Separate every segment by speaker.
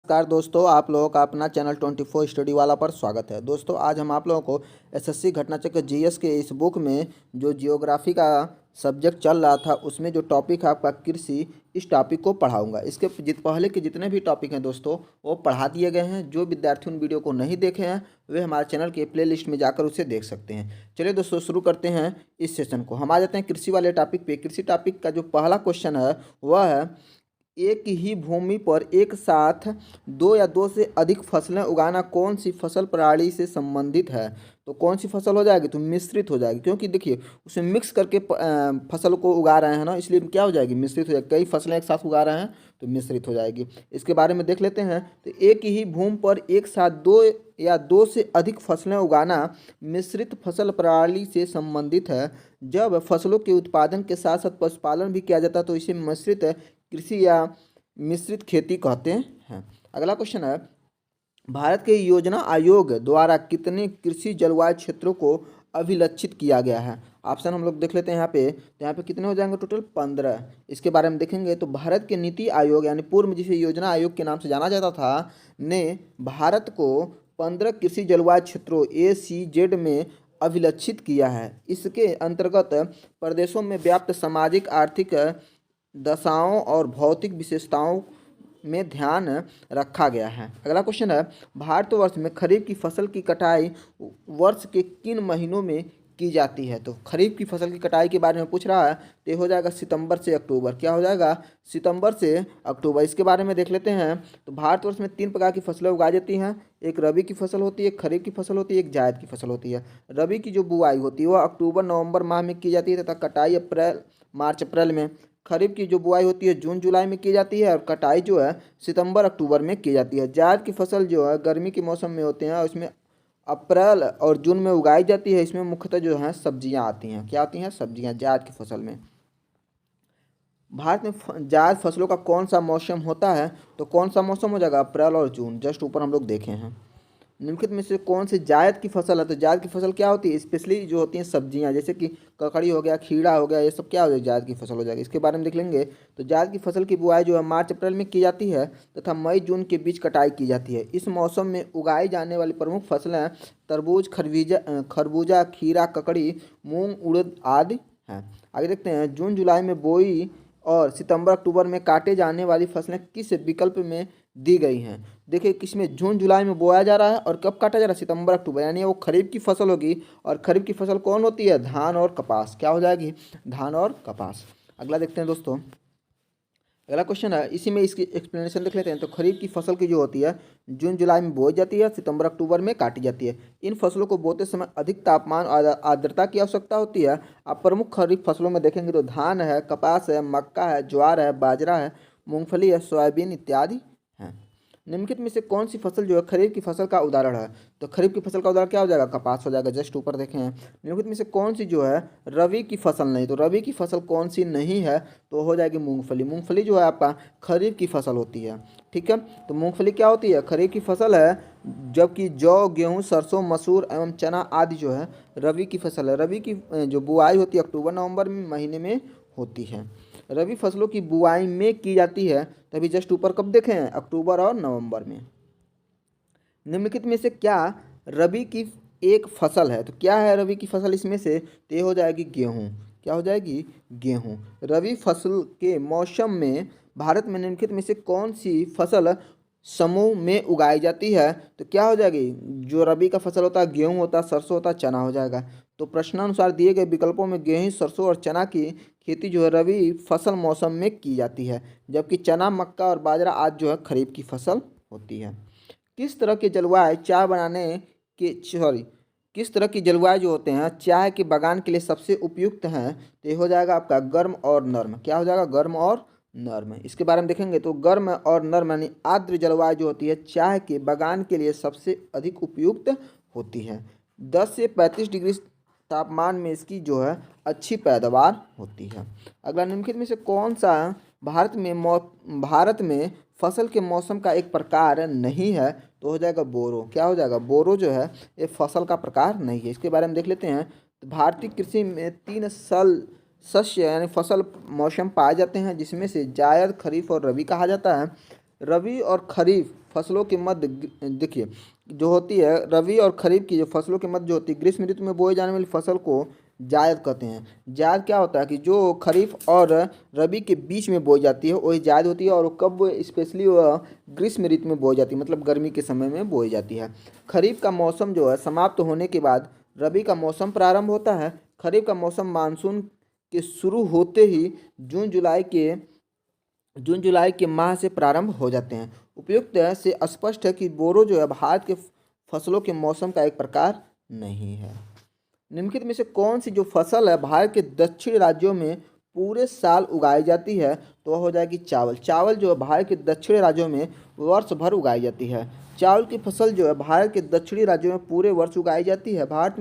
Speaker 1: नमस्कार दोस्तों, आप लोगों का अपना चैनल 24 स्टडी वाला पर स्वागत है। दोस्तों आज हम आप लोगों को एसएससी घटनाचक्र जीएस के इस बुक में जो जियोग्राफी का सब्जेक्ट चल रहा था उसमें जो टॉपिक है आपका कृषि, इस टॉपिक को पढ़ाऊंगा। इसके पहले के जितने भी टॉपिक हैं दोस्तों वो पढ़ा दिए गए हैं। जो विद्यार्थी उन वीडियो को नहीं देखे हैं वे हमारे चैनल के प्ले लिस्ट में जाकर उसे देख सकते हैं। चलिए दोस्तों शुरू करते हैं इस सेशन को। हम आ जाते हैं कृषि वाले टॉपिक पे। कृषि टॉपिक का जो पहला क्वेश्चन है वह है, एक ही भूमि पर एक साथ दो या दो से अधिक फसलें उगाना कौन सी फसल प्रणाली से संबंधित है। तो कौन सी फसल हो जाएगी, तो मिश्रित हो जाएगी, क्योंकि देखिए उसमें मिक्स करके फसल को उगा रहे हैं ना, इसलिए क्या हो जाएगी, मिश्रित हो जाएगी। कई फसलें एक साथ उगा रहे हैं तो मिश्रित हो जाएगी। इसके बारे में देख लेते हैं। तो एक ही भूमि पर एक साथ दो या दो से अधिक फसलें उगाना मिश्रित फसल प्रणाली से संबंधित है। जब फसलों के उत्पादन के साथ साथ पशुपालन भी किया जाता है तो इसे मिश्रित कृषि या मिश्रित खेती कहते हैं। अगला क्वेश्चन है, भारत के योजना आयोग द्वारा कितने कृषि जलवायु क्षेत्रों को अभिलक्षित किया गया है। ऑप्शन हम लोग देख लेते हैं यहाँ पे। तो यहाँ पे कितने हो जाएंगे, टोटल 15। इसके बारे में देखेंगे तो भारत के नीति आयोग यानी पूर्व जिसे योजना आयोग के नाम से जाना जाता था ने भारत को 15 कृषि जलवायु क्षेत्रों ACZ में अभिलक्षित किया है। इसके अंतर्गत प्रदेशों में व्याप्त सामाजिक आर्थिक दशाओं और भौतिक विशेषताओं में ध्यान रखा गया है। अगला क्वेश्चन है, भारतवर्ष में खरीफ की फसल की कटाई वर्ष के किन महीनों में की जाती है। तो खरीफ की फसल की कटाई के बारे में पूछ रहा है तो हो जाएगा सितंबर से अक्टूबर। क्या हो जाएगा, सितंबर से अक्टूबर। इसके बारे में देख लेते हैं। तो भारतवर्ष में 3 प्रकार की फसलें उगाई जाती हैं। एक रबी की फसल होती है, एक खरीफ की फसल होती है, एक जायद की फसल होती है। रबी की जो बुआई होती है वह अक्टूबर नवंबर माह में की जाती है तथा कटाई मार्च अप्रैल में। खरीफ की जो बुआई होती है जून जुलाई में की जाती है और कटाई जो है सितंबर अक्टूबर में की जाती है। जायद की फसल जो है गर्मी के मौसम में होते हैं, उसमें अप्रैल और जून में उगाई जाती है। इसमें मुख्यतः जो है सब्जियां आती हैं। क्या आती हैं, सब्जियां जायद की फसल में। भारत में जायद फसलों का कौन सा मौसम होता है, तो कौन सा मौसम हो जाएगा, अप्रैल और जून। जस्ट ऊपर हम लोग देखे हैं। निम्नलिखित में से कौन सी जायद की फसल है। तो जायद की फसल क्या होती है, स्पेशली जो होती हैं सब्जियां, जैसे कि ककड़ी हो गया, खीरा हो गया, ये सब क्या हो जाएगी, जायद की फसल हो जाएगी। इसके बारे में देख लेंगे। तो जायद की फसल की बुआई जो है मार्च अप्रैल में की जाती है तथा मई जून के बीच कटाई की जाती है। इस मौसम में उगाई जाने वाली प्रमुख फसलें तरबूज, खरबूजा, खीरा, ककड़ी, मूंग, उड़द आदि हैं। आगे देखते हैं, जून जुलाई में बोई और सितंबर अक्टूबर में काटे जाने वाली फसलें किस विकल्प में दी गई हैं। देखिए किसमें, जून जुलाई में बोया जा रहा है और कब काटा जा रहा है, सितंबर अक्टूबर, यानी वो खरीफ की फसल होगी। और खरीफ की फसल कौन होती है, धान और कपास। क्या हो जाएगी, धान और कपास। अगला देखते हैं दोस्तों। अगला क्वेश्चन है, इसी में इसकी एक्सप्लेनेशन देख लेते हैं। तो खरीफ की फसल की जो होती है जून जुलाई में बोई जाती है, सितंबर अक्टूबर में काटी जाती है। इन फसलों को बोते समय अधिक तापमान और आर्द्रता की आवश्यकता होती है। आप प्रमुख खरीफ फसलों में देखेंगे तो धान है, कपास है, मक्का है, ज्वार है, बाजरा है, मूंगफली है, सोयाबीन इत्यादि हैं। निम्नलिखित में से कौन सी फसल जो है खरीफ की फसल का उदाहरण है। तो खरीफ की फसल का उदाहरण क्या हो जाएगा, कपास हो जाएगा। जस्ट ऊपर देखें। निम्नलिखित में से कौन सी जो है रबी की फसल नहीं। तो रबी की फसल कौन सी नहीं है, तो हो जाएगी मूंगफली। मूंगफली जो है आपका खरीफ की फसल होती है। ठीक है, तो मूंगफली क्या होती है, खरीफ की फसल है। जबकि जौ, गेहूँ, सरसों, मसूर एवं चना आदि जो है रबी की फसल है। रबी की जो बुआई होती है अक्टूबर नवंबर महीने में होती है। रबी फसलों की बुआई में की जाती है, तभी जस्ट ऊपर कब देखें, अक्टूबर और नवंबर में। निम्नलिखित में से क्या रबी की एक फसल है। तो क्या है रबी की फसल इसमें से, तो ये हो जाएगी गेहूँ। क्या हो जाएगी, गेहूँ। रबी फसल के मौसम में भारत में निम्नलिखित में से कौन सी फसल समूह में उगाई जाती है। तो क्या हो जाएगी, जो रबी का फसल होता है गेहूँ होता है, सरसों होता है, चना हो जाएगा। तो प्रश्नानुसार दिए गए विकल्पों में गेहूँ, सरसों और चना की खेती जो है रबी फसल मौसम में की जाती है, जबकि चना, मक्का और बाजरा आदि जो है खरीफ की फसल होती है। किस तरह के जलवायु चाय बनाने के किस तरह की जलवायु जो होते हैं चाय के बागान के लिए सबसे उपयुक्त हैं। तो ये हो जाएगा आपका गर्म और नर्म। क्या हो जाएगा, गर्म और नर्म। इसके बारे में देखेंगे तो गर्म और नर्म यानी आर्द्र जलवायु जो होती है चाय के बागान के लिए सबसे अधिक उपयुक्त होती है। 10 से 35 डिग्री तापमान में इसकी जो है अच्छी पैदावार होती है। अगला, निम्नलिखित में से कौन सा भारत में फसल के मौसम का एक प्रकार नहीं है। तो हो जाएगा बोरो। क्या हो जाएगा, बोरो जो है ये फसल का प्रकार नहीं है। इसके बारे में देख लेते हैं। तो भारतीय कृषि में 3 शस्य यानी फसल मौसम पाए जाते हैं, जिसमें से जायद, खरीफ और रबी कहा जाता है। रबी और खरीफ फसलों के मध्य देखिए जो होती है रबी और खरीफ की जो फसलों के मध्य जो होती है ग्रीष्म ऋतु में बोए जाने वाली फसल को जायद कहते हैं। जायद क्या होता है कि जो खरीफ और रबी के बीच में बोई जाती है वही जायद होती है, और वो कब स्पेशली वह ग्रीष्म ऋतु में बोई जाती है, मतलब गर्मी के समय में बोई जाती है। खरीफ का मौसम जो है समाप्त होने के बाद रबी का मौसम प्रारंभ होता है। खरीफ का मौसम मानसून के शुरू होते ही जून जुलाई के माह से प्रारंभ हो जाते हैं। उपयुक्त से स्पष्ट है कि बोरो जो है भारत के फसलों के मौसम का एक प्रकार नहीं है। निम्नलिखित में से कौन सी जो फसल है भारत के दक्षिणी राज्यों में पूरे साल उगाई जाती है, तो वह हो जाएगी चावल। चावल जो है भारत के दक्षिणी राज्यों में वर्ष भर उगाई जाती है। चावल की फसल जो है भारत के दक्षिणी राज्यों में पूरे वर्ष उगाई जाती है। भारत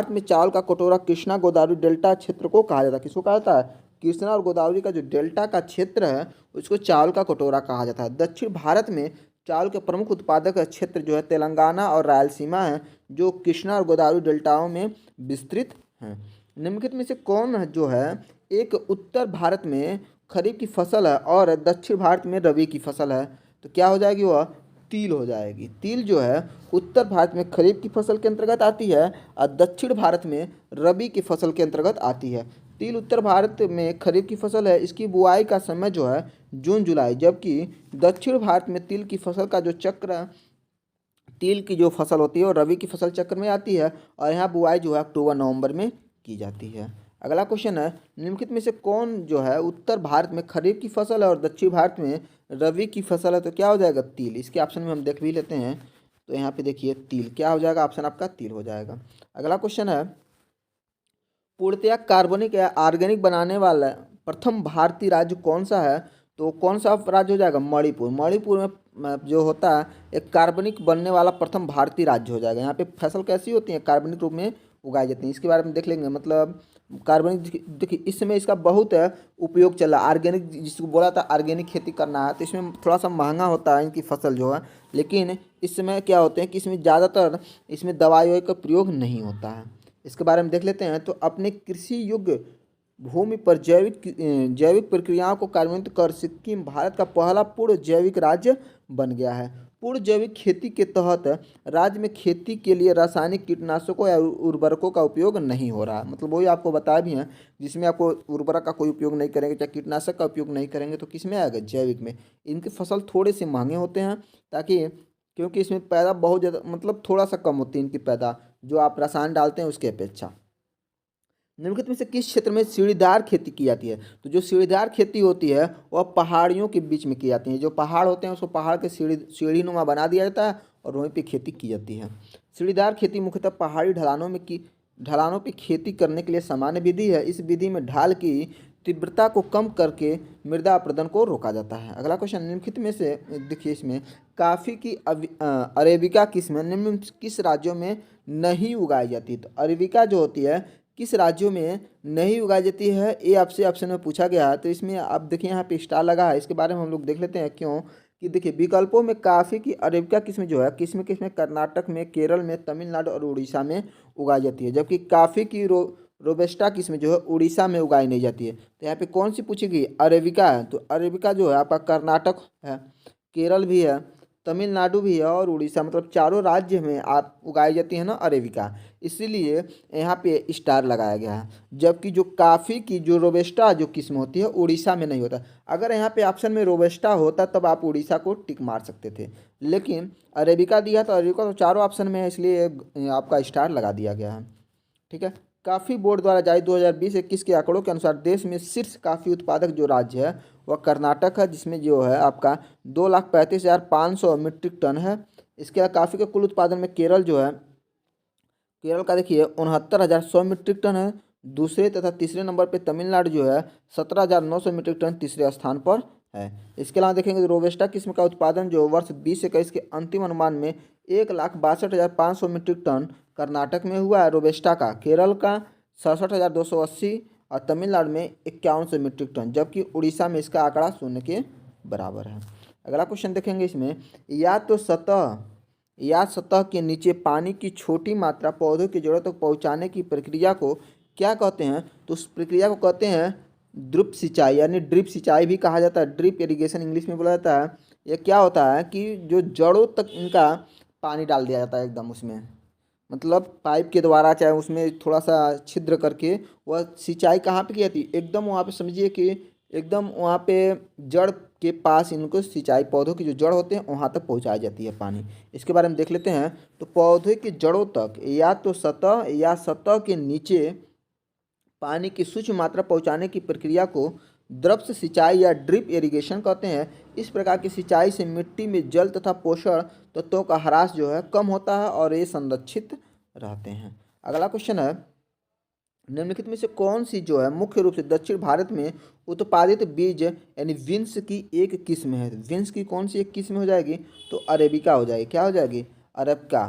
Speaker 1: में चावल का कटोरा कृष्णा गोदावरी डेल्टा क्षेत्र को कहा जाता है। किसको कहा जाता है? कृष्णा और गोदावरी का जो डेल्टा का क्षेत्र है उसको चावल का कटोरा कहा जाता है। दक्षिण भारत में चावल के प्रमुख उत्पादक क्षेत्र जो है तेलंगाना और रायलसीमा है, जो कृष्णा और गोदावरी डेल्टाओं में विस्तृत हैं। निम्नलिखित में से कौन जो है एक उत्तर भारत में खरीफ की फसल है और दक्षिण भारत में रबी की फसल है, तो क्या हो जाएगी? वह तिल हो जाएगी। तिल जो है उत्तर भारत में खरीफ की फसल के अंतर्गत आती है और दक्षिण भारत में रबी की फसल के अंतर्गत आती है। तिल उत्तर भारत में खरीफ की फसल है। इसकी बुआई का समय जो है जून जुलाई, जबकि दक्षिण भारत में तिल की फसल का जो चक्र तिल की जो फसल होती है वो रबी की फसल चक्र में आती है, और यहाँ बुआई जो है अक्टूबर नवंबर में की जाती है। अगला क्वेश्चन है निम्नलिखित में से कौन जो है उत्तर भारत में खरीफ की फसल है और दक्षिण भारत में रबी की फसल है, तो क्या हो जाएगा? तिल। इसके ऑप्शन में हम देख भी लेते हैं, तो यहाँ पे देखिए तिल क्या हो जाएगा? ऑप्शन आपका तिल हो जाएगा। अगला क्वेश्चन है पूर्णतया कार्बनिक या ऑर्गेनिक बनाने वाला प्रथम भारतीय राज्य कौन सा है, तो कौन सा राज्य हो जाएगा? मणिपुर। मणिपुर में जो होता है एक कार्बनिक बनने वाला प्रथम भारतीय राज्य हो जाएगा। यहाँ पे फसल कैसी होती है? कार्बनिक रूप में उगाई जाती है। इसके बारे में देख लेंगे। मतलब कार्बनिक देखिए इस समय इसका बहुत उपयोग चल रहा है। ऑर्गेनिक जिसको बोला था ऑर्गेनिक खेती करना है, तो इसमें थोड़ा सा महंगा होता है इनकी फसल जो है, लेकिन इस समय क्या होते हैं कि इसमें ज़्यादातर इसमें दवाइयों का प्रयोग नहीं होता है। इसके बारे में देख लेते हैं। तो अपने कृषि युग भूमि पर जैविक प्रक्रियाओं को कार्यान्वित कर सिक्किम भारत का पहला पूर्ण जैविक राज्य बन गया है। पूर्ण जैविक खेती के तहत राज्य में खेती के लिए रासायनिक कीटनाशकों या उर्वरकों का उपयोग नहीं हो रहा। मतलब वही आपको बताया भी है, जिसमें आपको उर्वरक का कोई उपयोग नहीं करेंगे, चाहे कीटनाशक का उपयोग नहीं करेंगे, तो किस में आएगा? जैविक में। इनकी फसल थोड़े से महंगे होते हैं, ताकि क्योंकि इसमें पैदा बहुत ज़्यादा मतलब थोड़ा सा कम होती है इनकी पैदा, जो आप रसायन डालते हैं उसके अपेक्षा। निम्नलिखित में से किस क्षेत्र में सीढ़ीदार खेती की जाती है, तो जो सीढ़ीदार खेती होती है वह पहाड़ियों के बीच में की जाती है। जो पहाड़ होते हैं उसको पहाड़ के सीढ़ी नुमा बना दिया जाता है और वहीं पे खेती की जाती है। सीढ़ीदार खेती मुख्यतः पहाड़ी ढलानों पे खेती करने के लिए सामान्य विधि है। इस विधि में ढाल की तीव्रता को कम करके मृदा अपरदन को रोका जाता है। अगला क्वेश्चन निम्नलिखित में से देखिए इसमें काफ़ी की अरेबिका किस्म निम्न में किस राज्यों में नहीं उगाई जाती, तो अरेबिका जो होती है किस राज्यों में नहीं उगाई जाती है, ये आपसे ऑप्शन में पूछा गया है। तो इसमें आप देखिए यहाँ पे स्टार लगा है, इसके बारे में हम लोग देख लेते हैं। क्यों कि देखिए विकल्पों में काफ़ी की अरेबिका किस्म जो है किस्म कर्नाटक में, केरल में, तमिलनाडु और उड़ीसा में उगाई जाती है, जबकि काफ़ी की रोबस्टा किस्म जो है उड़ीसा में उगाई नहीं जाती है। तो यहाँ पे कौन सी पूछी गई? अरेबिका है। तो अरेबिका जो है आपका कर्नाटक है, केरल भी है, तमिलनाडु भी है और उड़ीसा, मतलब चारों राज्य में आप उगाई जाती है ना अरेबिका, इसीलिए यहाँ पे स्टार लगाया गया है। जबकि जो काफ़ी की जो रोबस्टा जो किस्म होती है उड़ीसा में नहीं होता। अगर यहाँ पे ऑप्शन में रोबस्टा होता तब आप उड़ीसा को टिक मार सकते थे, लेकिन अरेबिका दिया तो अरेबिका तो चारों ऑप्शन में है, इसलिए आपका स्टार लगा दिया गया है। ठीक है। काफ़ी बोर्ड द्वारा जारी 2020-21 के आंकड़ों के अनुसार देश में शीर्ष काफ़ी उत्पादक जो राज्य है वह कर्नाटक है, जिसमें जो है आपका 2,35,500 मीट्रिक टन है। इसके अलावा काफ़ी के कुल उत्पादन में केरल जो है, केरल का देखिए 69,100 मीट्रिक टन है। दूसरे तथा तीसरे नंबर पे तमिलनाडु जो है 17,900 मीट्रिक टन तीसरे स्थान पर है। इसके अलावा देखेंगे तो रोबस्टा किस्म का उत्पादन जो वर्ष 2021 के अंतिम अनुमान में 1,62,500 मीट्रिक टन कर्नाटक में हुआ है रोबस्टा का, केरल का 67,280 और तमिलनाडु में 5100 मीट्रिक टन, जबकि उड़ीसा में इसका आंकड़ा 0 के बराबर है। अगला क्वेश्चन देखेंगे इसमें, या सतह के नीचे पानी की छोटी मात्रा पौधों की जड़ों तक पहुंचाने की प्रक्रिया को क्या कहते हैं, तो उस प्रक्रिया को कहते हैं ड्रिप सिंचाई, यानी ड्रिप सिंचाई भी कहा जाता है। ड्रिप इरिगेशन इंग्लिश में बोला जाता है। ये क्या होता है कि जो जड़ों तक इनका पानी डाल दिया जाता है एकदम उसमें, मतलब पाइप के द्वारा, चाहे उसमें थोड़ा सा छिद्र करके वह सिंचाई कहाँ पे की जाती है, एकदम वहाँ पे समझिए कि एकदम वहाँ पे जड़ के पास इनको सिंचाई, पौधों की जो जड़ होते हैं वहाँ तक पहुँचाई जाती है पानी। इसके बारे में देख लेते हैं। तो पौधे की जड़ों तक या तो सतह या सतह के नीचे पानी की सूक्ष्म मात्रा पहुँचाने की प्रक्रिया को द्रप्स सिंचाई या ड्रिप इरिगेशन कहते हैं। इस प्रकार की सिंचाई से मिट्टी में जल तथा पोषण तत्वों का ह्रास जो है कम होता है और ये संरक्षित रहते हैं। अगला क्वेश्चन है, निम्नलिखित में से कौन सी जो है मुख्य रूप से दक्षिण भारत में उत्पादित बीज यानी विन्स की एक किस्म है। विन्स की कौन सी एक किस्म हो जाएगी, तो अरेबिका हो जाएगी। क्या हो जाएगी, अरेबिका।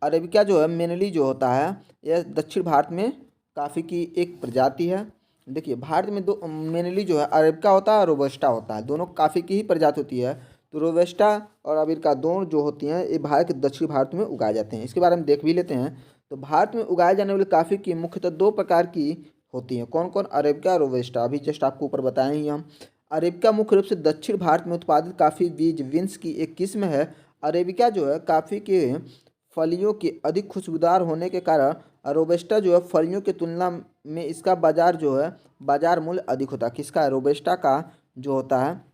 Speaker 1: अरेबिका जो है मेनली जो होता है यह दक्षिण भारत में काफ़ी की एक प्रजाति है। देखिए भारत में दो मेनली जो है अरेबिका होता है और रोबस्टा होता है, दोनों काफ़ी की ही प्रजाति होती है। तो रोबस्टा और अरेबिका दोनों जो होती हैं ये भारत के दक्षिण भारत में उगाए जाते हैं। इसके बारे में देख भी लेते हैं। तो भारत में उगाए जाने वाली कॉफ़ी की मुख्यतः दो प्रकार की होती हैं। कौन कौन, अरेबिका और रोबस्टा। अभी जस्ट आपको ऊपर बताएं ही हम। अरेबिका मुख्य रूप से दक्षिण भारत में उत्पादित कॉफ़ी बीज विन्स की एक किस्म है। अरेबिका जो है कॉफ़ी के फलियों के अधिक खुशबूदार होने के कारण, रोबस्टा जो है फलियों की तुलना में इसका बाजार जो है बाजार मूल्य अधिक होता है। किसका, रोबस्टा का जो होता है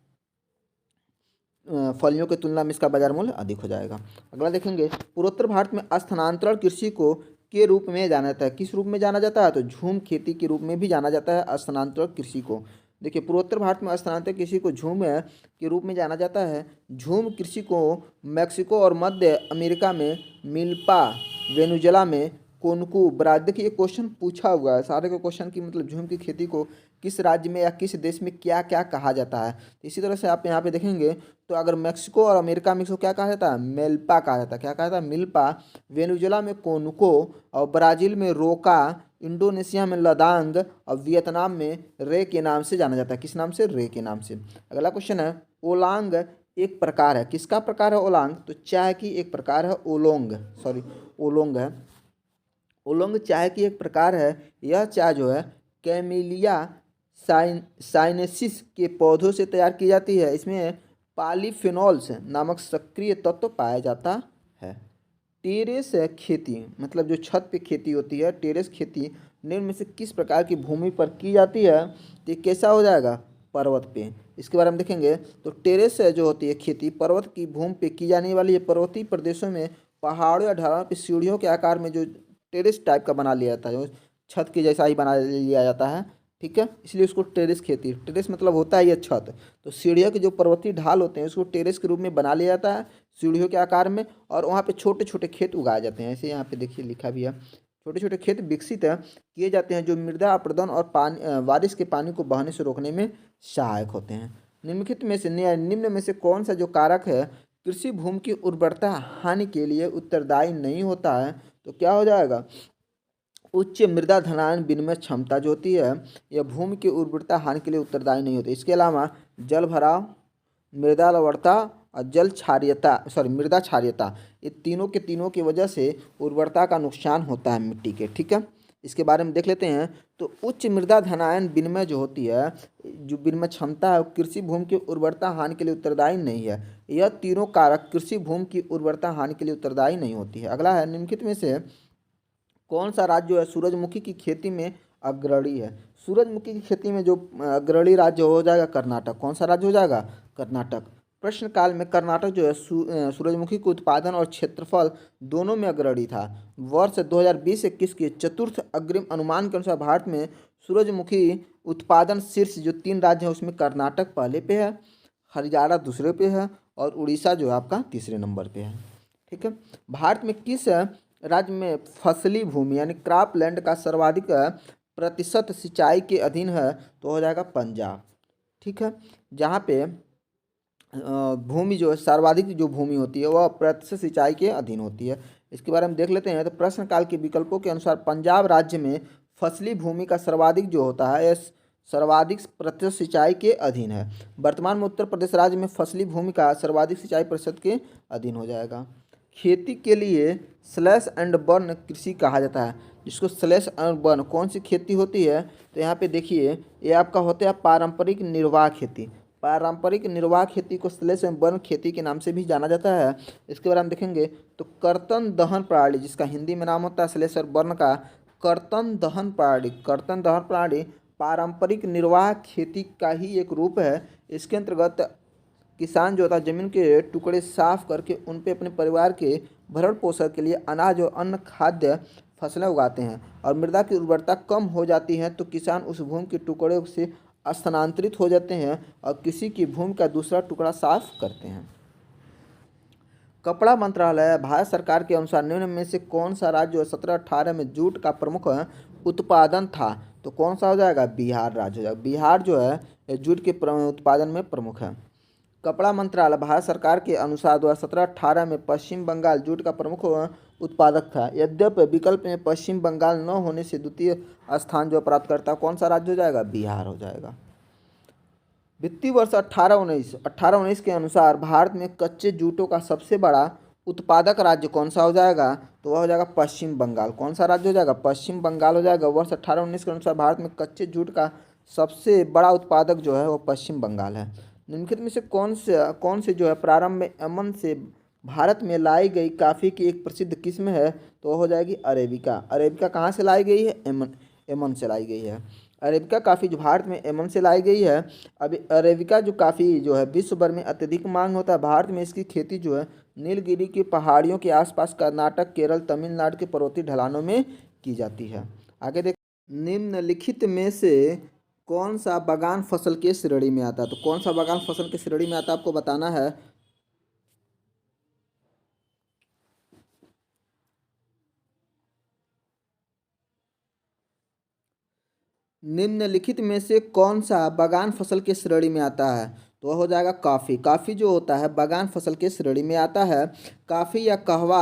Speaker 1: फलियों की तुलना में इसका बाजार मूल्य अधिक हो जाएगा। अगला देखेंगे, पूर्वोत्तर भारत में स्थानांतरण कृषि को के रूप में जाना जाता है। किस रूप में जाना जाता है, तो झूम खेती के रूप में भी जाना जाता है स्थानांतरण कृषि को। देखिए पूर्वोत्तर भारत में स्थानांतरण कृषि को झूम के रूप में जाना जाता है। झूम कृषि को मैक्सिको और मध्य अमेरिका में मिल्पा, वेनेजुएला में कोनकू, ब्राज़ील। देखिए ये क्वेश्चन पूछा हुआ है सारे के क्वेश्चन की, मतलब झूम की खेती को किस राज्य में या किस देश में क्या क्या कहा जाता है। तो इसी तरह से आप यहाँ पे देखेंगे तो अगर मैक्सिको और अमेरिका में इसको क्या कहा जाता है, मेल्पा कहा जाता है। क्या कहा जाता है, मिल्पा। वेनेजुएला में कोनको और ब्राज़ील में रोका, इंडोनेशिया में लदांग और वियतनाम में रे के नाम से जाना जाता है। किस नाम से, रे के नाम से। अगला क्वेश्चन है, ओलांग एक प्रकार है। किसका प्रकार है ओलांग, तो चाय की एक प्रकार है ओलोंग, सॉरी ओलोंग है। ओलोंग चाय की एक प्रकार है। यह चाय जो है कैमेलिया साइनेसिस के पौधों से तैयार की जाती है। इसमें पॉलीफेनॉल्स नामक सक्रिय तत्व पाया जाता है। टेरेस खेती, मतलब जो छत पे खेती होती है, टेरेस खेती निम्न में से किस प्रकार की भूमि पर की जाती है, तो ये कैसा हो जाएगा, पर्वत पे। इसके बारे में देखेंगे तो टेरेस जो होती है खेती पर्वत की भूमि पे की जाने वाली है। पर्वतीय प्रदेशों में पहाड़ों या ढलानों पे सीढ़ियों के आकार में जो टेरेस टाइप का बना लिया जाता है, जो छत के जैसा ही बना लिया जाता है, ठीक है, इसलिए उसको टेरेस खेती, टेरेस मतलब होता है ये छत। तो सीढ़ियों के जो पर्वतीय ढाल होते हैं उसको टेरेस के रूप में बना लिया जाता है सीढ़ियों के आकार में, और वहाँ पे छोटे छोटे खेत उगाए जाते हैं। ऐसे यहाँ पे देखिए लिखा भी है, छोटे छोटे खेत विकसित किए जाते हैं जो मृदा अपरदन और पानी बारिश के पानी को बहने से रोकने में सहायक होते हैं। निम्न में से कौन सा जो कारक है कृषि भूमि की उर्वरता हानि के लिए उत्तरदायी नहीं होता है, तो क्या हो जाएगा, उच्च मृदा धनायन विनिमय क्षमता जो होती है यह भूमि की उर्वरता हानि के लिए उत्तरदायी नहीं होती। इसके अलावा जल भराव, मृदा लवणता और जल क्षारीयता, सॉरी मृदा क्षारीयता, ये तीनों के तीनों की वजह से उर्वरता का नुकसान होता है मिट्टी के, ठीक है। इसके बारे में देख लेते हैं। तो उच्च मृदा धनायन विनिमय जो होती है, जो विनिमय क्षमता है, कृषि भूमि की उर्वरता हानि के लिए उत्तरदायी नहीं है। यह तीनों कारक कृषि भूमि की उर्वरता हानि के लिए उत्तरदायी नहीं होती है। अगला है, निम्नलिखित में से कौन सा राज्य जो है सूरजमुखी की खेती में अग्रणी है। सूरजमुखी की खेती में जो अग्रणी राज्य हो जाएगा कर्नाटक। कौन सा राज्य हो जाएगा, कर्नाटक। प्रश्न काल में कर्नाटक जो है सूरजमुखी के उत्पादन और क्षेत्रफल दोनों में अग्रणी था। वर्ष 2020-21 के चतुर्थ अग्रिम अनुमान के अनुसार भारत में सूरजमुखी उत्पादन शीर्ष जो 3 राज्य हैं उसमें कर्नाटक पहले पे है, हरियाणा दूसरे पे है और उड़ीसा जो है आपका तीसरे नंबर पे है, ठीक है। भारत में किस राज्य में फसली भूमि यानी क्रॉप लैंड का सर्वाधिक प्रतिशत सिंचाई के अधीन है, तो हो जाएगा पंजाब, ठीक है। जहाँ पे भूमि जो है सर्वाधिक जो भूमि होती है वह प्रतिशत सिंचाई के अधीन होती है। इसके बारे में देख लेते हैं। तो प्रश्न काल के विकल्पों के अनुसार पंजाब राज्य में फसली भूमि का सर्वाधिक जो होता है सर्वाधिक प्रतिशत सिंचाई के अधीन है। वर्तमान में उत्तर प्रदेश राज्य में फसली भूमि का सर्वाधिक सिंचाई प्रतिशत के अधीन हो जाएगा। खेती के लिए स्लैश एंड बर्न कृषि कहा जाता है, जिसको स्लैश एंड बर्न कौन सी खेती होती है, तो यहाँ पे देखिए ये आपका होता है पारंपरिक निर्वाह खेती। पारंपरिक निर्वाह खेती को स्लेश एवं वन खेती के नाम से भी जाना जाता है। इसके बारे में देखेंगे तो कर्तन दहन प्रणाली, जिसका हिंदी में नाम होता है स्लेश और वन का कर्तन दहन प्रणाली। कर्तन दहन प्रणाली पारंपरिक निर्वाह खेती का ही एक रूप है। इसके अंतर्गत किसान जो होता है जमीन के टुकड़े साफ करके उन पे अपने परिवार के भरण पोषण के लिए अनाज और अन्य खाद्य फसलें उगाते हैं और मृदा की उर्वरता कम हो जाती है तो किसान उस भूमि के टुकड़े से स्थानांतरित हो जाते हैं और किसी की भूमि का दूसरा टुकड़ा साफ करते हैं। कपड़ा मंत्रालय भारत सरकार के अनुसार निम्न में से कौन सा राज्य 1718 में जूट का प्रमुख उत्पादन था? तो कौन सा हो जाएगा? बिहार राज्य हो जाएगा। बिहार जो है ये जूट के उत्पादन में प्रमुख है। कपड़ा मंत्रालय भारत सरकार के अनुसार 2017-18 में पश्चिम बंगाल जूट का प्रमुख उत्पादक था। यद्यपि विकल्प में पश्चिम बंगाल न होने से द्वितीय स्थान जो प्राप्त करता है कौन सा राज्य हो जाएगा? बिहार हो जाएगा। वित्तीय वर्ष 18-19 के अनुसार भारत में कच्चे जूटों का सबसे बड़ा उत्पादक राज्य कौन सा हो जाएगा? तो वह हो जाएगा पश्चिम बंगाल। कौन सा राज्य हो जाएगा? पश्चिम बंगाल हो जाएगा। वर्ष 18-19 के अनुसार भारत में कच्चे जूट का सबसे बड़ा उत्पादक जो है वो पश्चिम बंगाल है। निम्नलिखित में से कौन से जो है प्रारंभ में यमन से भारत में लाई गई काफ़ी की एक प्रसिद्ध किस्म है? तो वो हो जाएगी अरेबिका। अरेबिका कहाँ से लाई गई है? यमन से लाई गई है। अरेबिका काफ़ी जो भारत में यमन से लाई गई है। अभी अरेबिका जो काफ़ी जो है विश्व भर में अत्यधिक मांग होता है। भारत में इसकी खेती जो है नीलगिरी की पहाड़ियों के आसपास कर्नाटक, केरल, तमिलनाडु के पर्वतीय ढलानों में की जाती है। आगे देख, निम्नलिखित में से कौन सा बागान फसल के श्रेणी में आता है? तो कौन सा बागान फसल के श्रेणी में आता है आपको बताना है। निम्नलिखित में से कौन सा बागान फसल के श्रेणी में आता है? तो वह हो जाएगा कॉफ़ी। कॉफ़ी जो होता है बागान फसल के श्रेणी में आता है। कॉफ़ी या कहवा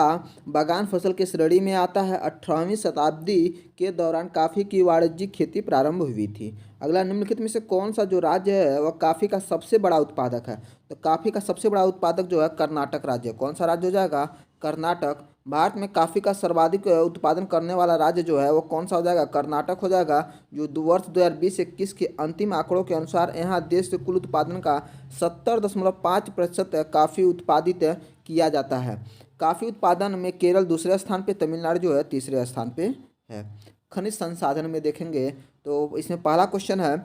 Speaker 1: बागान फसल के श्रेणी में आता है। 18वीं शताब्दी के दौरान कॉफ़ी की वाणिज्यिक खेती प्रारंभ हुई थी। अगला, निम्नलिखित में से कौन सा जो राज्य है वह कॉफ़ी का सबसे बड़ा उत्पादक है? तो कॉफ़ी का सबसे बड़ा उत्पादक जो है कर्नाटक राज्य। कौन सा राज्य हो जाएगा? कर्नाटक। भारत में कॉफ़ी का सर्वाधिक उत्पादन करने वाला राज्य जो है वो कौन सा हो जाएगा? कर्नाटक हो जाएगा। जो वर्ष 2020-21 के अंतिम आंकड़ों के अनुसार यहाँ देश के कुल उत्पादन का 70.5% कॉफ़ी उत्पादित किया जाता है। कॉफ़ी उत्पादन में केरल दूसरे स्थान पे, तमिलनाडु जो है तीसरे स्थान पे है। खनिज संसाधन में देखेंगे तो इसमें पहला क्वेश्चन है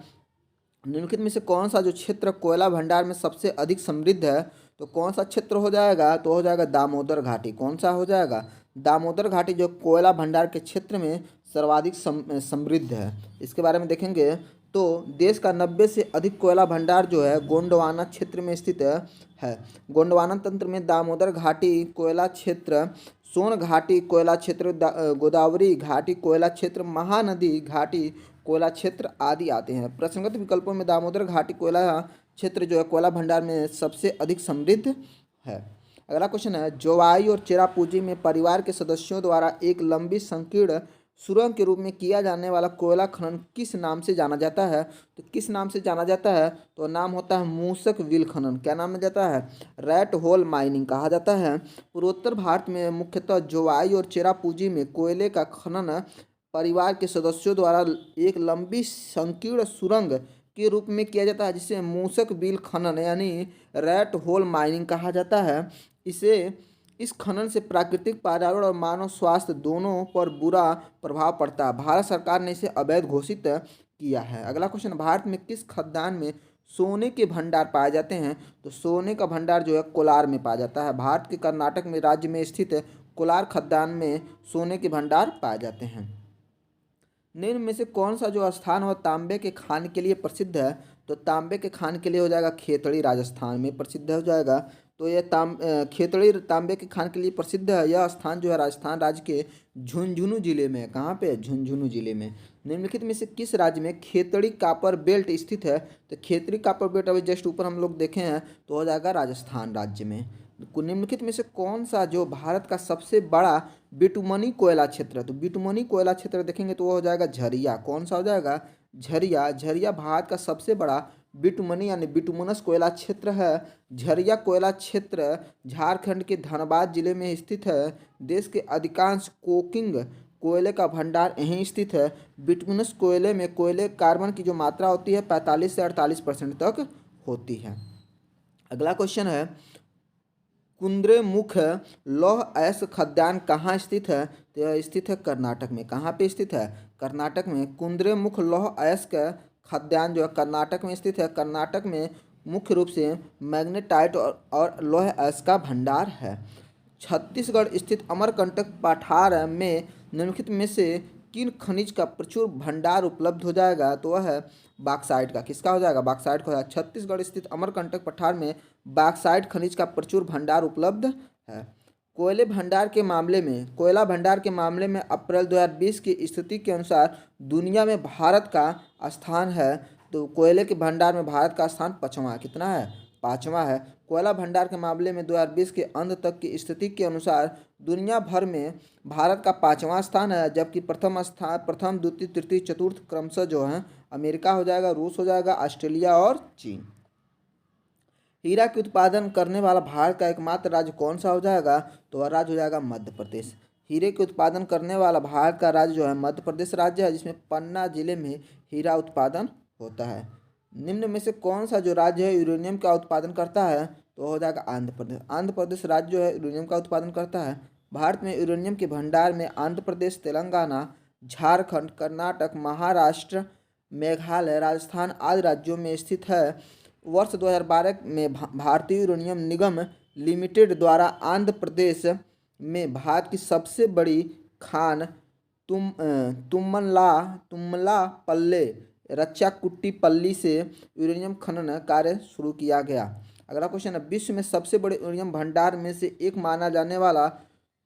Speaker 1: निम्नलिखित में से कौन सा जो क्षेत्र कोयला भंडार में सबसे अधिक समृद्ध है? तो कौन सा क्षेत्र हो जाएगा? तो हो जाएगा दामोदर घाटी। कौन सा हो जाएगा? दामोदर घाटी जो कोयला भंडार के क्षेत्र में सर्वाधिक समृद्ध है। इसके बारे में देखेंगे तो देश का 90 से अधिक कोयला भंडार जो है गोंडवाना क्षेत्र में स्थित है। गोंडवाना तंत्र में दामोदर घाटी कोयला क्षेत्र, सोन घाटी कोयला क्षेत्र, गोदावरी घाटी कोयला क्षेत्र, महानदी घाटी कोयला क्षेत्र आदि आते हैं। प्रसंगत विकल्पों में दामोदर घाटी कोयला क्षेत्र जो है कोयला भंडार में सबसे अधिक समृद्ध है। अगला क्वेश्चन है जोवाई और चेरापूंजी में परिवार के सदस्यों द्वारा एक लंबी संकीर्ण सुरंग के रूप में किया जाने वाला कोयला खनन किस नाम से जाना जाता है? तो किस नाम से जाना जाता है? तो नाम होता है मूसक विल खनन। क्या नाम में जाता है? रैट होल माइनिंग कहा जाता है। पूर्वोत्तर भारत में मुख्यतः जोवाई और चेरापूंजी में कोयले का खनन परिवार के सदस्यों द्वारा एक लंबी संकीर्ण सुरंग के रूप में किया जाता है जिसे मूसक बिल खनन यानी रैट होल माइनिंग कहा जाता है। इस खनन से प्राकृतिक पर्यावरण और मानव स्वास्थ्य दोनों पर बुरा प्रभाव पड़ता है। भारत सरकार ने इसे अवैध घोषित किया है। अगला क्वेश्चन, भारत में किस खदान में सोने के भंडार पाए जाते हैं? तो सोने का भंडार जो है कोलार में पाया जाता है। भारत के कर्नाटक में राज्य में स्थित कोलार खदान में सोने के भंडार पाए जाते हैं। निम्न में से कौन सा जो स्थान हो तांबे के खान के लिए प्रसिद्ध है? तो तांबे के खान के लिए हो जाएगा खेतड़ी, राजस्थान में प्रसिद्ध हो जाएगा। तो ये खेतड़ी तांबे के खान के लिए प्रसिद्ध है। यह स्थान जो है राजस्थान राज्य के झुंझुनू जिले में है। कहाँ पे? झुंझुनू जिले में। निम्नलिखित में से किस राज्य में खेतड़ी कापर बेल्ट स्थित है? तो खेतड़ी कापर बेल्ट अभी जस्ट ऊपर हम लोग देखे हैं तो हो जाएगा राजस्थान राज्य में। निम्नलिखित में से कौन सा जो भारत का सबसे बड़ा बिटुमनी कोयला क्षेत्र है? तो बिटुमनी कोयला क्षेत्र देखेंगे तो वो हो जाएगा झरिया। कौन सा हो जाएगा? झरिया। झरिया भारत का सबसे बड़ा बिटुमनी यानी बिटुमनस कोयला क्षेत्र है। झरिया कोयला क्षेत्र झारखंड के धनबाद जिले में स्थित है। देश के अधिकांश कोकिंग कोयले का भंडार यहीं स्थित है। बिटुमनस कोयले में कोयले कार्बन की जो मात्रा होती है 45 से 48% तक होती है। अगला क्वेश्चन है, कुद्रेमुख लौह अयस्क खदान कहाँ स्थित है? तो यह स्थित है कर्नाटक में। कहाँ पे स्थित है? कर्नाटक में। कुद्रेमुख लौह अयस्क खदान जो है कर्नाटक में स्थित है। कर्नाटक में मुख्य रूप से मैग्नेटाइट और लौह अयस्क का भंडार है। छत्तीसगढ़ स्थित अमरकंटक पठार में निम्नलिखित में से किन खनिज का प्रचुर भंडार उपलब्ध हो जाएगा? तो वह है बॉक्साइट का। किसका हो जाएगा? बॉक्साइट का हो जाएगा। छत्तीसगढ़ स्थित अमरकंटक पठार में बॉक्साइट खनिज का प्रचुर भंडार उपलब्ध है। कोयला भंडार के मामले में अप्रैल 2020 की स्थिति के अनुसार दुनिया में भारत का स्थान है। तो कोयले के भंडार में भारत का स्थान पाँचवां है। कितना है? पाँचवां है। कोयला भंडार के मामले में 2020 के अंत तक की स्थिति के अनुसार दुनिया भर में भारत का पाँचवां स्थान है, जबकि प्रथम द्वितीय तृतीय चतुर्थ क्रमशः जो है अमेरिका हो जाएगा, रूस हो जाएगा, ऑस्ट्रेलिया और चीन। हीरा के उत्पादन करने वाला भारत का एकमात्र राज्य कौन सा हो जाएगा? तो वह राज्य हो जाएगा मध्य प्रदेश। हीरे के उत्पादन करने वाला भारत का राज्य जो है मध्य प्रदेश राज्य है, जिसमें पन्ना जिले में हीरा उत्पादन होता है। निम्न में से कौन सा जो राज्य है यूरेनियम का उत्पादन करता है? तो हो जाएगा आंध्र प्रदेश। आंध्र प्रदेश राज्य जो है यूरेनियम का उत्पादन करता है। भारत में यूरेनियम के भंडार में आंध्र प्रदेश, तेलंगाना, झारखंड, कर्नाटक, महाराष्ट्र, मेघालय, राजस्थान आदि राज्यों में स्थित है। वर्ष 2012 में भारतीय यूरेनियम निगम लिमिटेड द्वारा आंध्र प्रदेश में भारत की सबसे बड़ी खान तुम्मलापल्ले रच्चाकुट्टीपल्ली से यूरेनियम खनन कार्य शुरू किया गया। अगला क्वेश्चन है, विश्व में सबसे बड़े यूरेनियम भंडार में से एक माना जाने वाला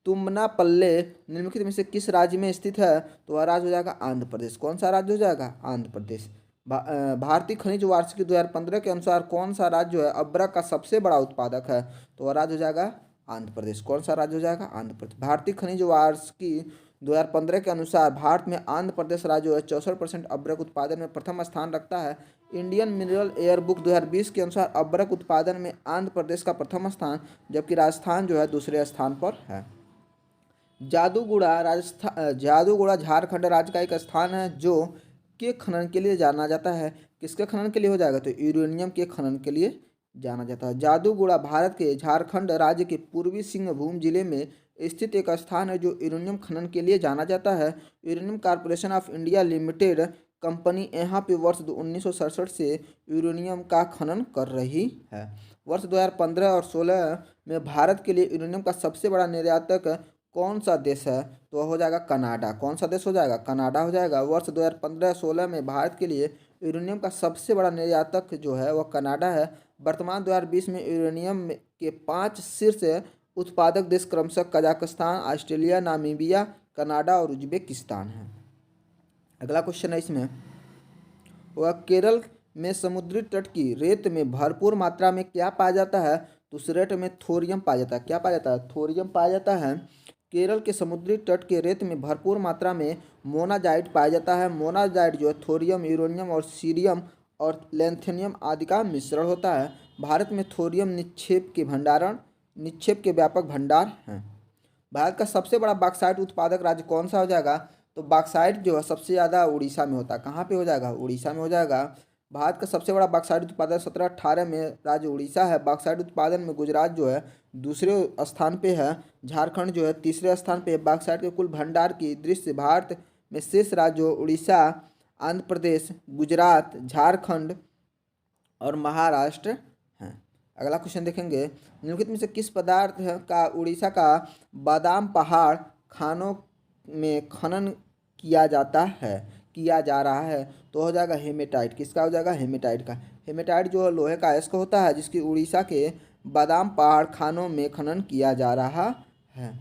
Speaker 1: तुम्मनापल्ले निम्नलिखित में से किस राज्य में स्थित है? तो वह राज्य हो जाएगा आंध्र प्रदेश। कौन सा राज्य हो जाएगा? आंध्र प्रदेश। भारतीय खनिज वार्षिकी 2015 के अनुसार कौन सा राज्य जो है अब्रक का सबसे बड़ा उत्पादक है? तो वह राज्य हो जाएगा आंध्र प्रदेश। कौन सा राज्य हो जाएगा? आंध्र प्रदेश। भारतीय खनिज वार्षिकी 2015 के अनुसार भारत में आंध्र प्रदेश राज्य जो है 64% अब्रक उत्पादन में प्रथम स्थान रखता है। इंडियन मिनरल एयर बुक 2020 के अनुसार अब्रक उत्पादन में आंध्र प्रदेश का प्रथम स्थान, जबकि राजस्थान जो है दूसरे स्थान पर है। जादूगुड़ा झारखंड राज्य का एक स्थान है जो के खनन के लिए जाना जाता है। किसके खनन के लिए हो जाएगा? तो यूरेनियम के खनन के लिए जाना जाता है। जादूगुड़ा भारत के झारखंड राज्य के पूर्वी सिंहभूम जिले में स्थित एक स्थान है जो यूरेनियम खनन के लिए जाना जाता है। Uranium corporation of India limited company यहाँ पे वर्ष 1967 से यूरेनियम का खनन कर रही है। वर्ष 2015 और 16 में भारत के लिए यूरेनियम का सबसे बड़ा निर्यातक कौन सा देश है? तो वह हो जाएगा कनाडा। कौन सा देश हो जाएगा? कनाडा हो जाएगा। वर्ष 2015-16 में भारत के लिए यूरेनियम का सबसे बड़ा निर्यातक जो है वह कनाडा है। वर्तमान 2020 में यूरेनियम के 5 शीर्ष उत्पादक देश क्रमशः कजाकिस्तान, ऑस्ट्रेलिया, नामीबिया, कनाडा और उज्बेकिस्तान है। अगला क्वेश्चन है इसमें, वह केरल में समुद्री तट की रेत में भरपूर मात्रा में क्या पाया जाता है? तो उस रेत में थोरियम पाया जाता है। क्या पाया जाता है? थोरियम पाया जाता है। केरल के समुद्री तट के रेत में भरपूर मात्रा में मोनाजाइट पाया जाता है। मोनाजाइट जो है थोरियम, यूरेनियम और सीरियम और लैंथेनियम आदि का मिश्रण होता है। भारत में थोरियम निक्षेप के व्यापक भंडार हैं। भारत का सबसे बड़ा बॉक्साइट उत्पादक राज्य कौन सा हो जाएगा? तो बॉक्साइट जो है सबसे ज़्यादा उड़ीसा में होता है। कहाँ पे हो जाएगा? उड़ीसा में हो जाएगा। भारत का सबसे बड़ा बॉक्साइट उत्पादक 17-18 में राज्य उड़ीसा है। बॉक्साइट उत्पादन में गुजरात जो है दूसरे स्थान पे है, झारखंड जो है तीसरे स्थान पे है। बॉक्साइट के कुल भंडार की दृष्टि से भारत में शेष राज्यों उड़ीसा, आंध्र प्रदेश, गुजरात, झारखंड और महाराष्ट्र हैं। अगला क्वेश्चन देखेंगे, निम्नलिखित में से किस पदार्थ का उड़ीसा का बादाम पहाड़ खानों में खनन किया जा रहा है? तो हो जाएगा हेमेटाइट। किसका हो जाएगा? हेमेटाइट का। हेमेटाइट जो है लोहे का अयस्क होता है, जिसकी उड़ीसा के बादाम पहाड़ खानों में खनन किया जा रहा है।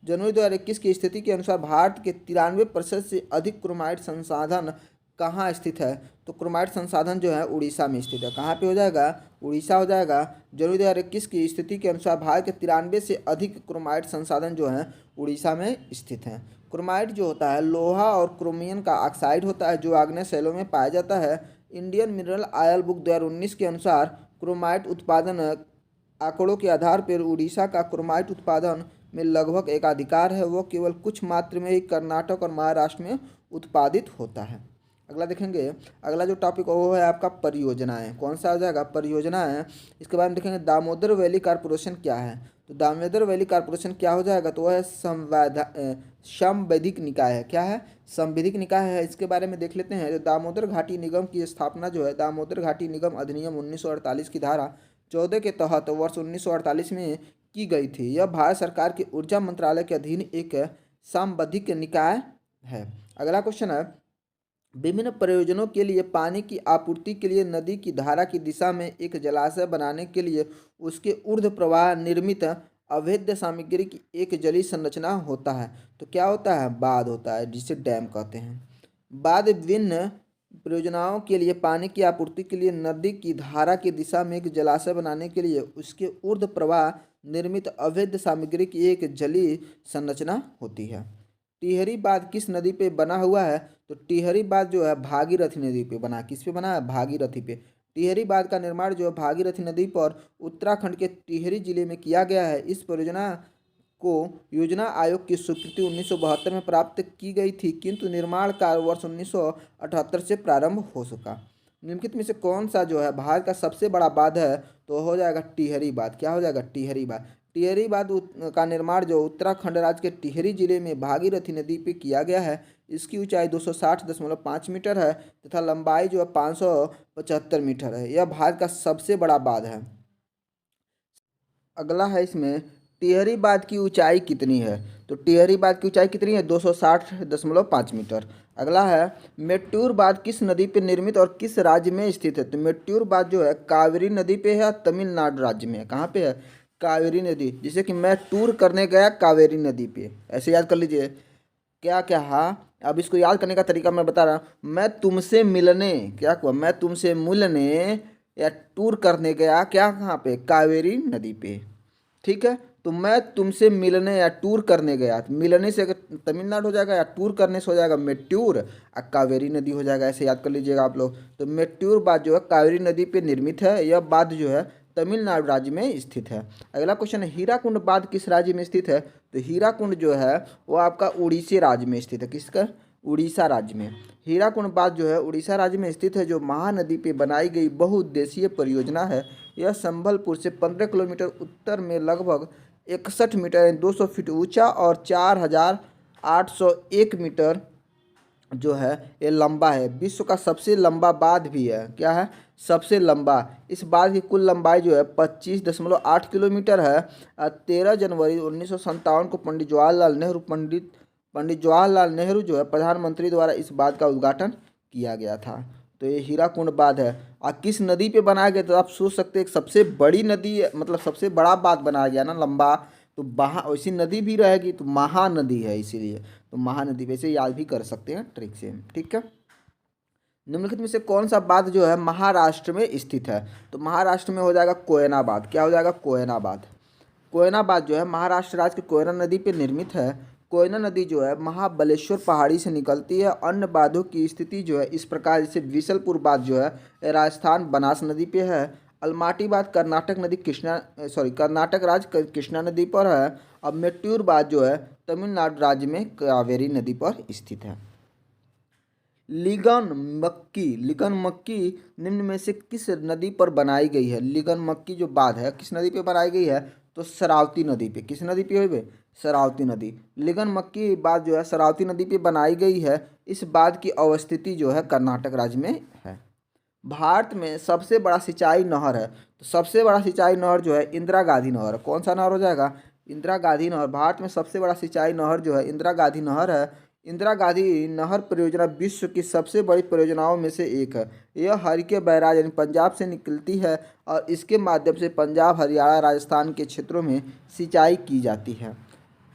Speaker 1: जनवरी 2021 की स्थिति के अनुसार भारत के 93% से अधिक क्रोमाइट संसाधन कहाँ स्थित है? तो क्रोमाइट संसाधन जो है उड़ीसा में स्थित है। कहाँ पे हो जाएगा? उड़ीसा हो जाएगा। जनवरी 2021 की स्थिति के अनुसार भारत के 93 से अधिक क्रोमाइट संसाधन जो हैं उड़ीसा में स्थित हैं। क्रोमाइट जो होता है लोहा और क्रोमियम का ऑक्साइड होता है जो आग्नेय शैलों में पाया जाता है। इंडियन मिनरल ऑयल बुक 2019 के अनुसार क्रोमाइट उत्पादन आंकड़ों के आधार पर उड़ीसा का क्रोमाइट उत्पादन में लगभग एकाधिकार है। वो केवल कुछ मात्रा में ही कर्नाटक और महाराष्ट्र में उत्पादित होता है। अगला देखेंगे, अगला जो टॉपिक वो है आपका परियोजनाएं। कौन सा आ जाएगा? परियोजनाएं। इसके बारे में देखेंगे दामोदर वैली कारपोरेशन क्या है। तो दामोदर वैली कारपोरेशन क्या हो जाएगा? तो वह है संवैधानिक निकाय है। क्या है? संवैधानिक निकाय है। इसके बारे में देख लेते हैं। जो दामोदर घाटी निगम की स्थापना जो है, दामोदर घाटी निगम अधिनियम 1948 की धारा 14 के तहत वर्ष 1948 में की गई थी। यह भारत सरकार के ऊर्जा मंत्रालय के अधीन एक सांविधिक निकाय है। अगला क्वेश्चन है, विभिन्न प्रयोजनों के लिए पानी की आपूर्ति के लिए नदी की धारा की दिशा में एक जलाशय बनाने के लिए उसके ऊर्ध्व प्रवाह निर्मित अभेद्य सामग्री की एक जलीय संरचना होता है। तो क्या होता है? बांध होता है, जिसे डैम कहते हैं। बांध विभिन्न परियोजनाओं के लिए पानी की आपूर्ति के लिए नदी की धारा की दिशा में एक जलाशय बनाने के लिए उसके ऊर्ध्व प्रवाह निर्मित अभेद्य सामग्री की एक जलीय संरचना होती है। टिहरी बांध किस नदी पे बना हुआ है? तो टिहरी बांध जो है भागीरथी नदी पे बना। किस पे बना है? भागीरथी पे। टिहरी बांध का निर्माण जो है भागीरथी नदी पर उत्तराखंड के टिहरी जिले में किया गया है। इस परियोजना को योजना आयोग की स्वीकृति 1972 में प्राप्त की गई थी, किंतु निर्माण कार्य वर्ष 1978 से प्रारंभ हो सका। निम्नलिखित में से कौन सा जो है भारत का सबसे बड़ा बांध है? तो हो जाएगा टिहरी बांध। क्या हो जाएगा? टिहरी बांध। टिहरी बांध का निर्माण जो उत्तराखंड राज्य के टिहरी जिले में भागीरथी नदी पे किया गया है। इसकी ऊंचाई 260.5 मीटर है तथा लंबाई जो है 575 मीटर है। यह भारत का सबसे बड़ा बांध है। अगला है इसमें, टिहरी बांध की ऊंचाई कितनी है? तो टिहरी बांध की ऊंचाई कितनी है? 260.5 मीटर। अगला है, मेट्टूर बांध किस नदी पे निर्मित और किस राज्य में स्थित है? तो मेट्टूर बांध जो है कावेरी नदी पे है, तमिलनाडु राज्य में है। कहाँ पे है? कावेरी नदी। जैसे कि मैं टूर करने गया कावेरी नदी पे, ऐसे याद कर लीजिए। क्या क्या? हाँ, अब इसको याद करने का तरीका मैं बता रहा हूँ। मैं तुमसे मिलने, क्या हुआ? मैं तुमसे मिलने या टूर करने गया, क्या कहाँ पे? कावेरी नदी पे। ठीक है, तो मैं तुमसे मिलने या टूर करने गया। तो मिलने से अगर तमिलनाडु हो जाएगा या टूर करने से हो जाएगा मेट्टूर, और कावेरी नदी हो जाएगा। ऐसे याद कर लीजिएगा आप लोग। तो मेट्टूर बांध जो है कावेरी नदी पे निर्मित है। यह बांध जो है तमिलनाडु राज्य में स्थित है। अगला क्वेश्चन है, हीराकुंड बांध किस राज्य में स्थित है? तो हीराकुंड जो है वो आपका उड़ीसा राज्य में स्थित है। किसका? उड़ीसा राज्य में। हीराकुंड बांध जो है उड़ीसा राज्य में स्थित है, जो महानदी पे बनाई गई बहुउद्देशीय परियोजना है। यह संबलपुर से 15 किलोमीटर उत्तर में लगभग 61 मीटर यानी 200 फीट ऊंचा और 4801 मीटर जो है ये लंबा है। विश्व का सबसे लंबा बांध भी है। क्या है? सबसे लंबा। इस बांध की कुल लंबाई जो है 25.8 किलोमीटर है। 13 जनवरी 1957 को पंडित जवाहरलाल नेहरू जो है प्रधानमंत्री द्वारा इस बांध का उद्घाटन किया गया था। तो ये हीराकुंड बांध है। और किस नदी पे बनाया गया? तो आप सोच सकते हैं, सबसे बड़ी नदी, मतलब सबसे बड़ा बांध बनाया गया ना लंबा, तो वैसी नदी भी रहेगी, तो महानदी है इसीलिए। तो महानदी वैसे याद भी कर सकते हैं ट्रिक से। ठीक है, निम्नलिखित में से कौन सा बांध जो है महाराष्ट्र में स्थित है? तो महाराष्ट्र में हो जाएगा कोयना बांध। क्या हो जाएगा? कोयना बांध। कोयना बांध जो है महाराष्ट्र राज्य के कोयना नदी पे निर्मित है। कोयना नदी जो है महाबलेश्वर पहाड़ी से निकलती है। अन्य बांधों की स्थिति जो है इस प्रकार, जैसे बिशलपुर बांध जो है राजस्थान बनास नदी पे है। अलमाटी बांध कर्नाटक राज्य कृष्णा नदी पर है। अब मेट्टूर बांध जो है तमिलनाडु राज्य में कावेरी नदी पर स्थित है। लिगन मक्की निम्न में से किस नदी पर बनाई गई है? लिगन मक्की जो बांध है किस नदी पे बनाई गई है? तो शरावती नदी पे। किस नदी पे हुई? शरावती नदी। लिगन मक्की बांध जो है शरावती नदी पे बनाई गई है। इस बांध की अवस्थिति जो है कर्नाटक राज्य में है। भारत में सबसे बड़ा सिंचाई नहर है। तो सबसे बड़ा सिंचाई नहर जो है इंदिरा गांधी नहर। कौन सा नहर हो जाएगा? इंदिरा गांधी नहर। भारत में सबसे बड़ा सिंचाई नहर जो है इंदिरा गांधी नहर है। इंदिरा गांधी नहर परियोजना विश्व की सबसे बड़ी परियोजनाओं में से एक है। यह हरिके बैराज यानी पंजाब से निकलती है और इसके माध्यम से पंजाब, हरियाणा, राजस्थान के क्षेत्रों में सिंचाई की जाती है।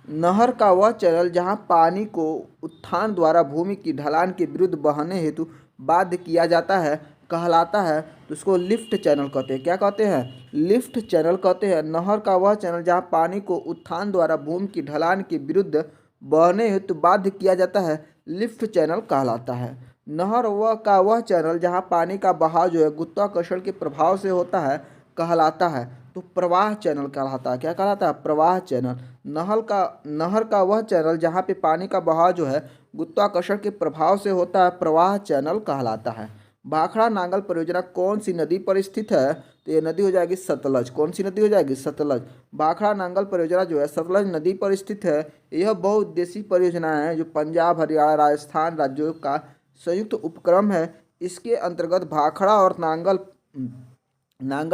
Speaker 1: नहर का वह चैनल जहां पानी को उत्थान द्वारा भूमि की ढलान के विरुद्ध बहने हेतु बाध्य किया जाता है कहलाता है, तो उसको लिफ्ट चैनल कहते हैं। क्या कहते हैं? लिफ्ट चैनल कहते हैं। नहर का वह चैनल जहां पानी को उत्थान द्वारा भूमि की ढलान के विरुद्ध बहने हेतु बाध्य किया जाता है, लिफ्ट चैनल कहलाता है। नहर का वह चैनल जहां पानी का बहाव जो है गुरुत्वाकर्षण के प्रभाव से होता है कहलाता है, तो प्रवाह चैनल कहलाता है। क्या कहलाता है? प्रवाह चैनल। नहर का वह चैनल जहाँ पे पानी का बहाव जो है गुरुत्वाकर्षण के प्रभाव से होता है प्रवाह चैनल कहलाता है। भाखड़ा नांगल परियोजना कौन सी नदी पर स्थित है? तो ये नदी हो जाएगी सतलज। कौन सी नदी हो जाएगी? सतलज। भाखड़ा नांगल परियोजना जो है सतलज नदी पर स्थित है। यह बहुउद्देशीय परियोजना है जो पंजाब, हरियाणा, राजस्थान राज्यों का संयुक्त उपक्रम है। इसके अंतर्गत भाखड़ा और नांगल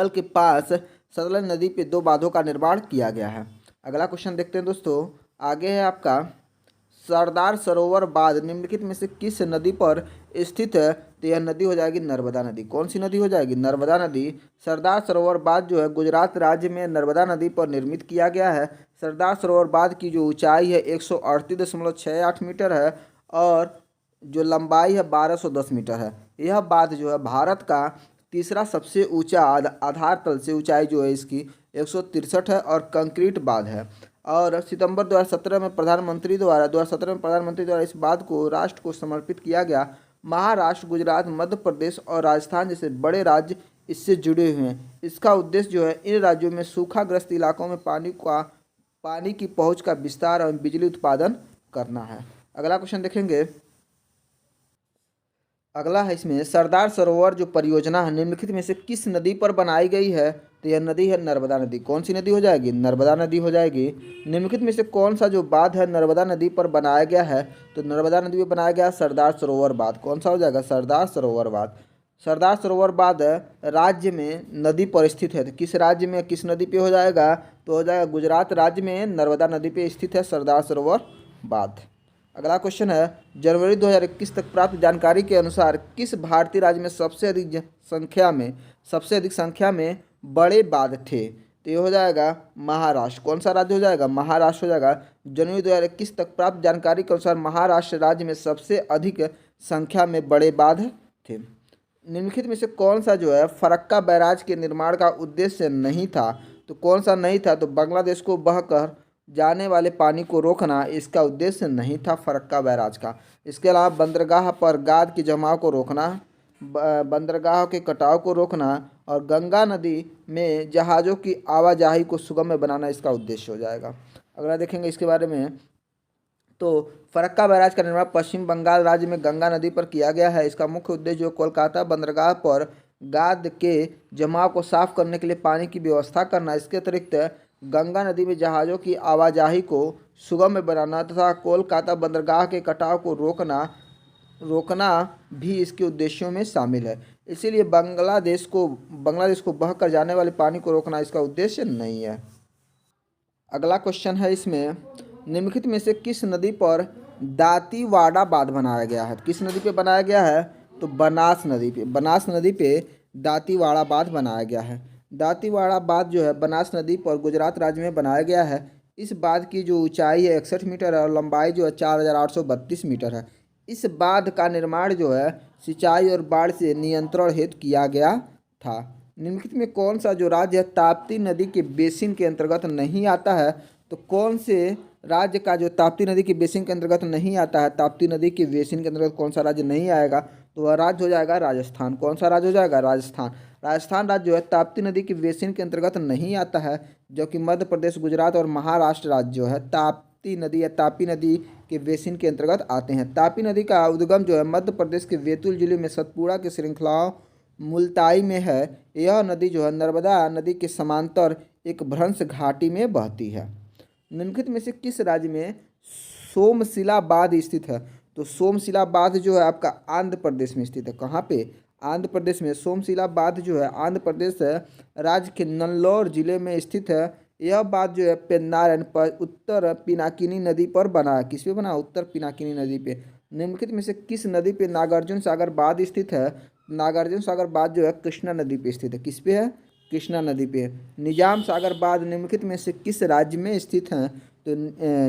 Speaker 1: के पास सतलज नदी पे 2 बांधों का निर्माण किया गया है। अगला क्वेश्चन देखते हैं दोस्तों। आगे है आपका सरदार सरोवर बांध निम्नलिखित में से किस नदी पर स्थित है? तो यह नदी हो जाएगी नर्मदा नदी। कौन सी नदी हो जाएगी? नर्मदा नदी। सरदार सरोवर बांध जो है गुजरात राज्य में नर्मदा नदी पर निर्मित किया गया है। सरदार सरोवर बांध की जो ऊंचाई है 138.68 मीटर है और जो लंबाई है 1210 मीटर है। यह बांध जो है भारत का तीसरा सबसे ऊंचा आधार तल से ऊंचाई जो है इसकी 163 है और कंक्रीट बांध है। और सितंबर 2017 में प्रधानमंत्री द्वारा इस बांध को राष्ट्र को समर्पित किया गया। महाराष्ट्र, गुजरात, मध्य प्रदेश और राजस्थान जैसे बड़े राज्य इससे जुड़े हुए हैं। इसका उद्देश्य जो है इन राज्यों में सूखाग्रस्त इलाकों में पानी की पहुंच का विस्तार और बिजली उत्पादन करना है। अगला क्वेश्चन देखेंगे। अगला है इसमें सरदार सरोवर जो परियोजना है निम्नलिखित में से किस नदी पर बनाई गई है? तो यह नदी है नर्मदा नदी। कौन सी नदी हो जाएगी? नर्मदा नदी हो जाएगी। निम्नलिखित में से कौन सा जो बांध है नर्मदा नदी पर बनाया गया है? तो नर्मदा नदी पर बनाया गया सरदार सरोवर बांध। कौन सा हो जाएगा? सरदार सरोवर बांध। सरदार सरोवर बांध राज्य में नदी पर स्थित है। तो किस राज्य में किस नदी पे हो जाएगा? तो हो जाएगा गुजरात राज्य में नर्मदा नदी पे स्थित है सरदार सरोवर बांध। अगला क्वेश्चन है जनवरी 2021 तक प्राप्त जानकारी के अनुसार किस भारतीय राज्य में सबसे अधिक संख्या में बड़े बांध थे? तो ये हो जाएगा महाराष्ट्र। कौन सा राज्य हो जाएगा? महाराष्ट्र हो जाएगा। जनवरी 2021 तक प्राप्त जानकारी के अनुसार महाराष्ट्र राज्य में सबसे अधिक संख्या में बड़े बांध थे। निम्नलिखित में से कौन सा जो है फरक्का बैराज के निर्माण का उद्देश्य नहीं था? तो कौन सा नहीं था? तो बांग्लादेश को बहकर जाने वाले पानी को रोकना इसका उद्देश्य नहीं था फरक्का बैराज का। इसके अलावा बंदरगाह पर गाद के जमाव को रोकना, बंदरगाह के कटाव को रोकना और गंगा नदी में जहाज़ों की आवाजाही को सुगम बनाना इसका उद्देश्य हो जाएगा। अगला देखेंगे इसके बारे में। तो फरक्का बैराज का निर्माण पश्चिम बंगाल राज्य में गंगा नदी पर किया गया है। इसका मुख्य उद्देश्य जो कोलकाता बंदरगाह पर गाद के जमाव को साफ करने के लिए पानी की व्यवस्था करना, इसके अतिरिक्त गंगा नदी में जहाज़ों की आवाजाही को सुगम बनाना तथा कोलकाता बंदरगाह के कटाव को रोकना भी इसके उद्देश्यों में शामिल है। इसीलिए बांग्लादेश को बहकर जाने वाले पानी को रोकना इसका उद्देश्य नहीं है। अगला क्वेश्चन है इसमें निम्नलिखित में से किस नदी पर दांतीवाड़ा बांध बनाया गया है? किस नदी पे बनाया गया है? तो बनास नदी पे दांतीवाड़ा बांध बनाया गया है। दांतीवाड़ा बांध जो है बनास नदी पर गुजरात राज्य में बनाया गया है। इस बांध की जो ऊंचाई है 61 मीटर है और लंबाई जो है 4832 मीटर है। इस बांध का निर्माण जो है सिंचाई और बाढ़ से नियंत्रण हेतु किया गया था। निम्नलिखित में कौन सा जो राज्य है ताप्ती नदी के बेसिन के अंतर्गत नहीं आता है? तो कौन से राज्य का जो ताप्ती नदी के बेसिन के अंतर्गत नहीं आता है? ताप्ती नदी के बेसिन के अंतर्गत कौन सा राज्य नहीं आएगा? तो वह राज्य हो जाएगा राजस्थान। कौन सा राज्य हो जाएगा? राजस्थान। राजस्थान राज्य जो है ताप्ती नदी के बेसिन के अंतर्गत नहीं आता है, जो कि मध्य प्रदेश, गुजरात और महाराष्ट्र राज्य जो है ताप्ती नदी या तापी नदी के बेसिन के अंतर्गत आते हैं। तापी नदी का उद्गम जो है मध्य प्रदेश के बैतूल जिले में सतपुड़ा की श्रृंखलाओं मुल्ताई में है। यह नदी जो है नर्मदा नदी के समांतर एक भ्रंश घाटी में बहती है। निम्नलिखित में से किस राज्य में सोमशिला बांध स्थित है? तो सोमशिला बांध जो है आपका आंध्र प्रदेश में स्थित है। कहाँ पे? आंध्र प्रदेश में। सोमशिला बांध जो है आंध्र प्रदेश राज्य के नल्लोर जिले में स्थित है। यह बांध जो है पेन्नार पर उत्तर पिनाकिनी नदी पर बना है। किस पे बना? उत्तर पिनाकिनी नदी पे। निम्नलिखित में से किस नदी पे नागार्जुन सागर बांध स्थित है? नागार्जुन सागर बांध जो है कृष्णा नदी पे स्थित है। किस पे है? कृष्णा नदी पे। निजाम सागर बांध निम्नलिखित में से किस राज्य में स्थित है? तो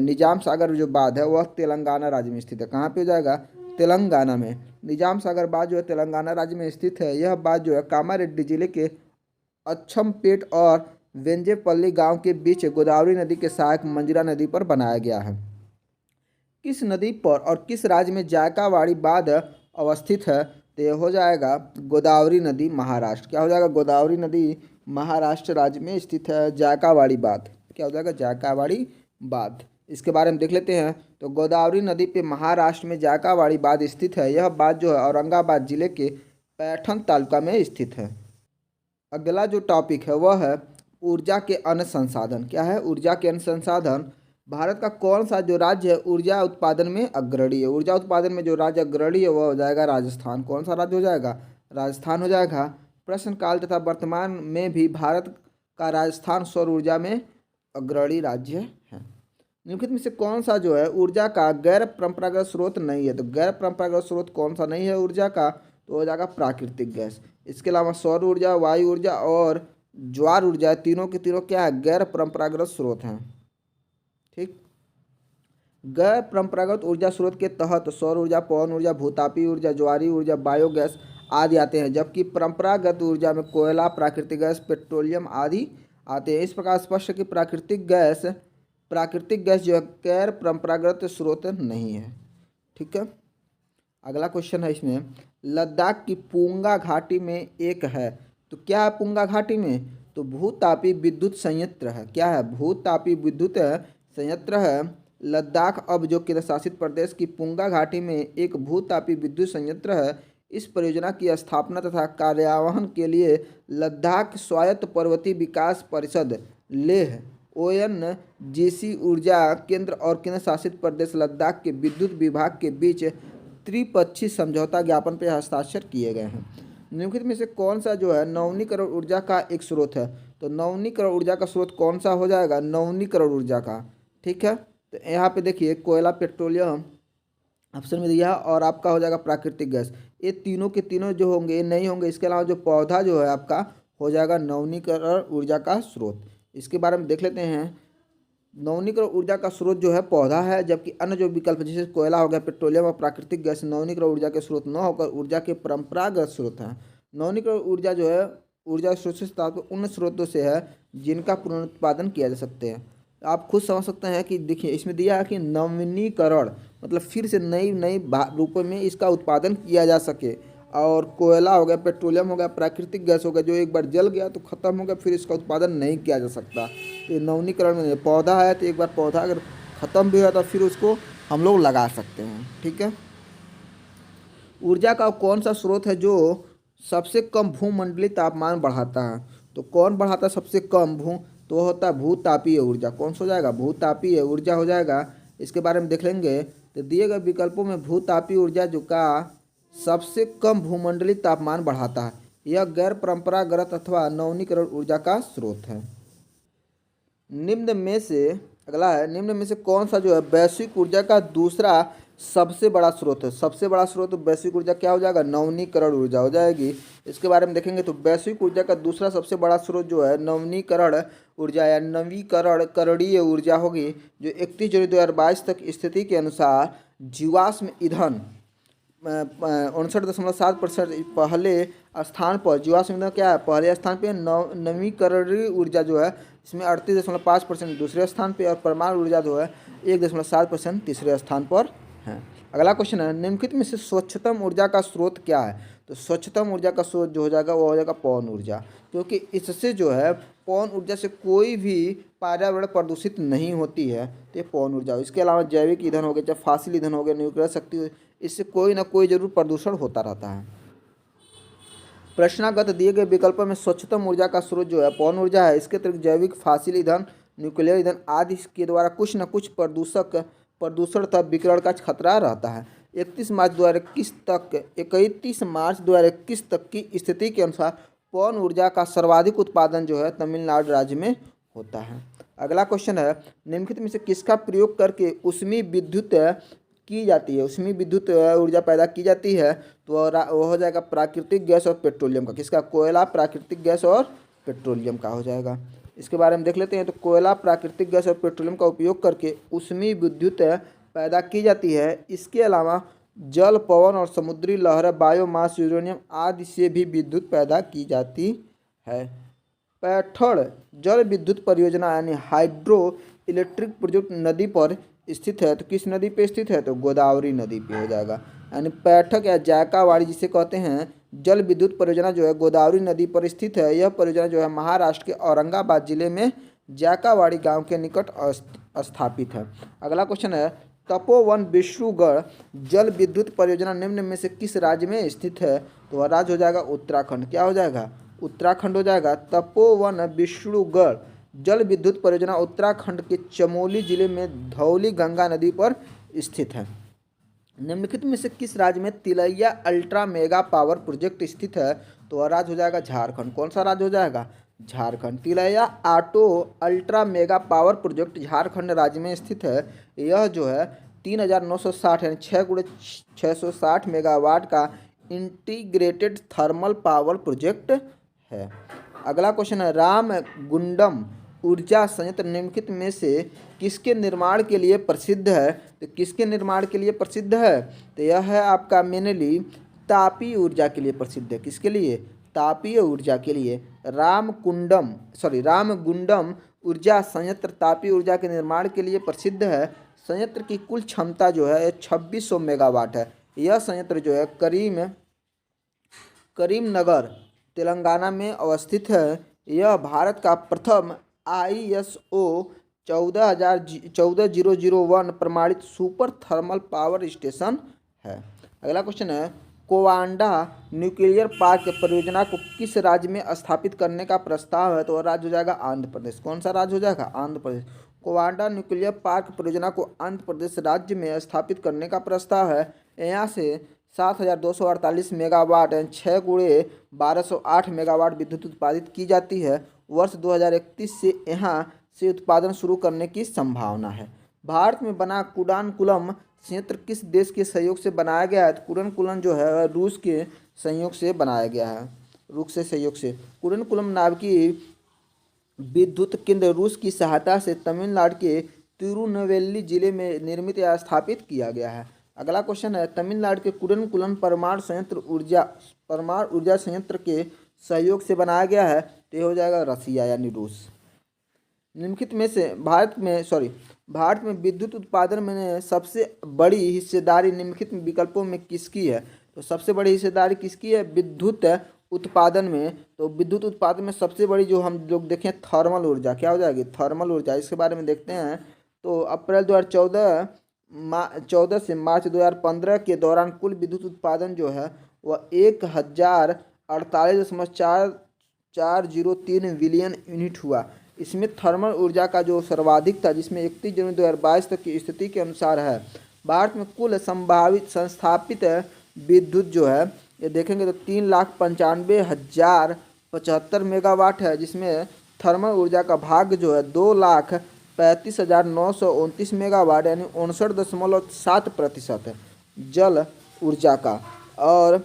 Speaker 1: निजाम सागर जो बांध है वह तेलंगाना राज्य में स्थित है। कहाँ पे हो जाएगा? तेलंगाना में। निजाम सागर बांध जो है तेलंगाना राज्य में स्थित है। यह बांध जो है कामारेड्डी जिले के अच्चमपेट और वेंजेपल्ली गांव के बीच गोदावरी नदी के सहायक मंजरा नदी पर बनाया गया है। किस नदी पर और किस राज्य में जायकावाड़ी बांध अवस्थित है? तो यह हो जाएगा गोदावरी नदी, महाराष्ट्र। क्या हो जाएगा? गोदावरी नदी महाराष्ट्र राज्य में स्थित है। जायकावाड़ी बांध क्या हो जाएगा? जायकावाड़ी बांध। इसके बारे में देख लेते हैं। तो गोदावरी नदी पे महाराष्ट्र में जायकावाड़ी बांध स्थित है। यह बांध जो है औरंगाबाद जिले के पैठण तालुका में स्थित है। अगला जो टॉपिक है वह है ऊर्जा के अन्य संसाधन। क्या है? ऊर्जा के अन्य संसाधन। भारत का कौन सा जो राज्य है ऊर्जा उत्पादन में अग्रणी है? ऊर्जा उत्पादन में जो राज्य अग्रणी है वह हो जाएगा राजस्थान। कौन सा राज्य हो जाएगा? राजस्थान हो जाएगा। प्रश्न काल तथा वर्तमान में भी भारत का राजस्थान सौर ऊर्जा में अग्रणी राज्य है। निम्नलिखित में से कौन सा जो है ऊर्जा का गैर परंपरागत स्रोत नहीं है? तो गैर परंपरागत स्रोत कौन सा नहीं है ऊर्जा का? तो हो जाएगा प्राकृतिक गैस। इसके अलावा सौर ऊर्जा, वायु ऊर्जा और ज्वार ऊर्जा तीनों के तीनों क्या है? गैर परंपरागत स्रोत हैं। ठीक। गैर परंपरागत ऊर्जा स्रोत के तहत सौर ऊर्जा, पवन ऊर्जा, भूतापी ऊर्जा, ज्वारी ऊर्जा, बायोगैस आदि आते हैं, जबकि परंपरागत ऊर्जा में कोयला, प्राकृतिक गैस, पेट्रोलियम आदि आते हैं। इस प्रकार स्पष्ट है कि प्राकृतिक गैस जो है गैर परंपरागत स्रोत नहीं है। ठीक है। अगला क्वेश्चन है इसमें, लद्दाख की पुंगा घाटी में एक है। तो क्या है पुंगा घाटी में? तो भूतापी विद्युत संयंत्र है। क्या है? भूतापी विद्युत संयंत्र है। लद्दाख अब जो केंद्र शासित प्रदेश की पुंगा घाटी में एक भूतापी विद्युत संयंत्र है। इस परियोजना की स्थापना तथा कार्यान्वयन के लिए लद्दाख स्वायत्त पर्वतीय विकास परिषद लेह ONGC ऊर्जा केंद्र और केंद्र शासित प्रदेश लद्दाख के विद्युत विभाग के बीच त्रिपक्षीय समझौता ज्ञापन पर हस्ताक्षर किए गए हैं। निम्नलिखित में से कौन सा जो है नवीनीकरण ऊर्जा का एक स्रोत है? तो नवीनीकरण ऊर्जा का स्रोत कौन सा हो जाएगा? नवीनीकरण ऊर्जा का। ठीक है। तो यहाँ पे देखिए कोयला, पेट्रोलियम ऑप्शन में दिया और आपका हो जाएगा प्राकृतिक गैस। ये तीनों के तीनों जो होंगे ये नहीं होंगे। इसके अलावा जो पौधा जो है आपका हो जाएगा नवीनीकरण ऊर्जा का स्रोत। इसके बारे में देख लेते हैं। नवीनीकरण ऊर्जा का स्रोत जो है पौधा है, जबकि अन्य जो विकल्प जैसे कोयला हो गया, पेट्रोलियम और प्राकृतिक गैस नवीनीकरण ऊर्जा के स्रोत न होकर ऊर्जा के परंपरागत स्रोत हैं। नवीनीकरण ऊर्जा जो है ऊर्जा स्रोत से तात्पर्य उन स्रोतों से है जिनका पुनरुत्पादन किया जा सकते हैं। आप खुद समझ सकते हैं कि देखिए इसमें दिया है कि नवीनीकरण मतलब फिर से नई रूपों में इसका उत्पादन किया जा सके। और कोयला हो गया, पेट्रोलियम हो गया, प्राकृतिक गैस हो गया, जो एक बार जल गया तो ख़त्म हो गया, फिर इसका उत्पादन नहीं किया जा सकता। तो नवीनीकरण में पौधा है तो एक बार पौधा अगर ख़त्म भी हुआ तो फिर उसको हम लोग लगा सकते हैं। ठीक है। ऊर्जा का कौन सा स्रोत है जो सबसे कम भूमंडलीय तापमान बढ़ाता है? तो कौन बढ़ाता है सबसे कम तो होता है भूतापीय ऊर्जा। कौन सा हो जाएगा? भूतापीय ऊर्जा हो जाएगा। इसके बारे में देख लेंगे। तो दिए गए विकल्पों में भूतापीय ऊर्जा जो का सबसे कम भूमंडलीय तापमान बढ़ाता है। यह गैर परंपरागत अथवा नवीनीकरण ऊर्जा का स्रोत है। निम्न में से अगला है, निम्न में से कौन सा जो है वैश्विक ऊर्जा का दूसरा सबसे बड़ा स्रोत है? सबसे बड़ा स्रोत वैश्विक ऊर्जा क्या हो जाएगा? नवीनीकरण ऊर्जा हो जाएगी। इसके बारे में देखेंगे तो वैश्विक ऊर्जा का दूसरा सबसे बड़ा स्रोत जो है नवीनीकरण ऊर्जा या नवीकरणीय ऊर्जा होगी, जो 31 जनवरी 2022 तक स्थिति के अनुसार जीवाश्म ईंधन 59.7% पहले स्थान पर। जीवाश्म ईंधन क्या है? पहले स्थान पे। नवीकरणीय ऊर्जा जो है इसमें 38.5% दूसरे स्थान पे और परमाणु ऊर्जा जो है 1.7% तीसरे स्थान पर है। अगला क्वेश्चन है, निम्नलिखित में से स्वच्छतम ऊर्जा का स्रोत क्या है? तो स्वच्छतम ऊर्जा का स्रोत जो हो जाएगा वो हो जाएगा पवन ऊर्जा, क्योंकि इससे जो है पवन ऊर्जा से कोई भी पर्यावरण प्रदूषित नहीं होती है। तो ये पवन ऊर्जा। इसके अलावा जैविक ईंधन हो गया, चाहे फॉसिल ईंधन हो गया, न्यूक्लियर शक्ति, इससे कोई ना कोई जरूर प्रदूषण होता रहता है। प्रश्नागत दिए गए विकल्पों में स्वच्छतम ऊर्जा का स्रोत जो है पवन ऊर्जा है। इसके अतिरिक्त जैविक, फॉसिल ईंधन, न्यूक्लियर ईंधन आदि के द्वारा कुछ न कुछ प्रदूषण तथा विकिरण का खतरा रहता है। 31 मार्च 2021 तक की स्थिति के अनुसार पवन ऊर्जा का सर्वाधिक उत्पादन जो है तमिलनाडु राज्य में होता है। अगला क्वेश्चन है, निम्नलिखित में से किसका प्रयोग करके ऊष्मीय विद्युत की जाती है? ऊष्मीय विद्युत ऊर्जा पैदा की जाती है। तो वो हो जाएगा प्राकृतिक गैस और पेट्रोलियम का। किसका? कोयला, प्राकृतिक गैस और पेट्रोलियम का हो जाएगा। इसके बारे में देख लेते हैं। तो कोयला, प्राकृतिक गैस और पेट्रोलियम का उपयोग करके ऊष्मीय विद्युत पैदा की जाती है। इसके अलावा जल, पवन और समुद्री लहरें, बायोमास, यूरेनियम आदि से भी विद्युत पैदा की जाती है। पैठण जल विद्युत परियोजना यानी हाइड्रो इलेक्ट्रिक प्रोजेक्ट नदी पर स्थित है। तो किस नदी पे स्थित है? तो गोदावरी नदी पे हो जाएगा। यानी पैठक या जायकावाड़ी जिसे कहते हैं जल विद्युत परियोजना जो है गोदावरी नदी पर स्थित है। यह परियोजना जो है महाराष्ट्र के औरंगाबाद जिले में जायकावाड़ी गांव के निकट स्थापित है। अगला क्वेश्चन है तपोवन विष्णुगढ़ जल विद्युत परियोजना निम्न में से किस राज्य में स्थित है? तो वह राज्य हो जाएगा उत्तराखंड। क्या हो जाएगा? उत्तराखंड हो जाएगा। तपोवन विष्णुगढ़ जल विद्युत परियोजना उत्तराखंड के चमोली जिले में धौली गंगा नदी पर स्थित है। निम्नलिखित में से किस राज्य में Tilaiya ultra mega power project स्थित है? तो वह राज्य हो जाएगा झारखंड। कौन सा राज्य हो जाएगा? Jharkhand. Tilaiya auto ultra mega power project Jharkhand राज्य में स्थित है। यह जो है 3960 यानी 6 × 660 मेगावाट का इंटीग्रेटेड थर्मल पावर प्रोजेक्ट है। अगला क्वेश्चन है रामगुंडम ऊर्जा संयंत्र निम्नलिखित में से किसके निर्माण के लिए प्रसिद्ध है? तो किसके निर्माण के लिए प्रसिद्ध है? तो यह है आपका मेनली तापीय ऊर्जा के लिए प्रसिद्ध है। किसके लिए? तापीय ऊर्जा के लिए। रामगुंडम ऊर्जा संयंत्र तापीय ऊर्जा के निर्माण के लिए प्रसिद्ध है। संयंत्र की कुल क्षमता जो है 2600 मेगावाट है। यह संयंत्र जो है करीमनगर तेलंगाना में अवस्थित है। यह भारत का प्रथम ISO 14001 प्रमाणित सुपर थर्मल पावर स्टेशन है। अगला क्वेश्चन है कोवांडा न्यूक्लियर पार्क परियोजना को किस राज्य में स्थापित करने का प्रस्ताव है? तो राज्य हो जाएगा आंध्र प्रदेश। कौन सा राज्य हो जाएगा? आंध्र प्रदेश। कोवांडा न्यूक्लियर पार्क परियोजना को आंध्र प्रदेश राज्य में स्थापित करने का प्रस्ताव है। यहाँ से 7248 मेगावाट यानी 6 × 1208 मेगावाट विद्युत उत्पादित की जाती है। वर्ष 2031 से यहाँ से उत्पादन शुरू करने की संभावना है। भारत में बना कुडानकुलम संयंत्र किस देश के सहयोग से बनाया गया है? तो कुडानकुलम जो है रूस के संयोग से बनाया गया है। रूस के सहयोग से कुडानकुलम नाभिकीय विद्युत केंद्र रूस की सहायता से तमिलनाडु के तिरुनेलवेली जिले में निर्मित या स्थापित किया गया है। अगला क्वेश्चन है तमिलनाडु के कुडानकुलम परमाणु ऊर्जा संयंत्र के सहयोग से बनाया गया है। तो ये हो जाएगा रसिया यानी रूस। निम्नलिखित में से भारत में विद्युत उत्पादन में सबसे बड़ी हिस्सेदारी निम्नलिखित विकल्पों में किसकी है? तो सबसे बड़ी हिस्सेदारी किसकी है विद्युत उत्पादन में? तो विद्युत उत्पादन में सबसे बड़ी जो हम लोग देखें थर्मल ऊर्जा। क्या हो जाएगी? थर्मल ऊर्जा। इसके बारे में देखते हैं। तो अप्रैल 2014 से मार्च 2015 के दौरान कुल विद्युत उत्पादन जो है वह 1048.403 बिलियन यूनिट हुआ। इसमें थर्मल ऊर्जा का जो सर्वाधिक था जिसमें 31 जनवरी 2022 तक की स्थिति के अनुसार है। भारत में कुल संभावित संस्थापित विद्युत जो है ये देखेंगे तो 3,95,075 मेगावाट है, जिसमें थर्मल ऊर्जा का भाग जो है 2,35,929 मेगावाट यानी 59.7% है जल ऊर्जा का। और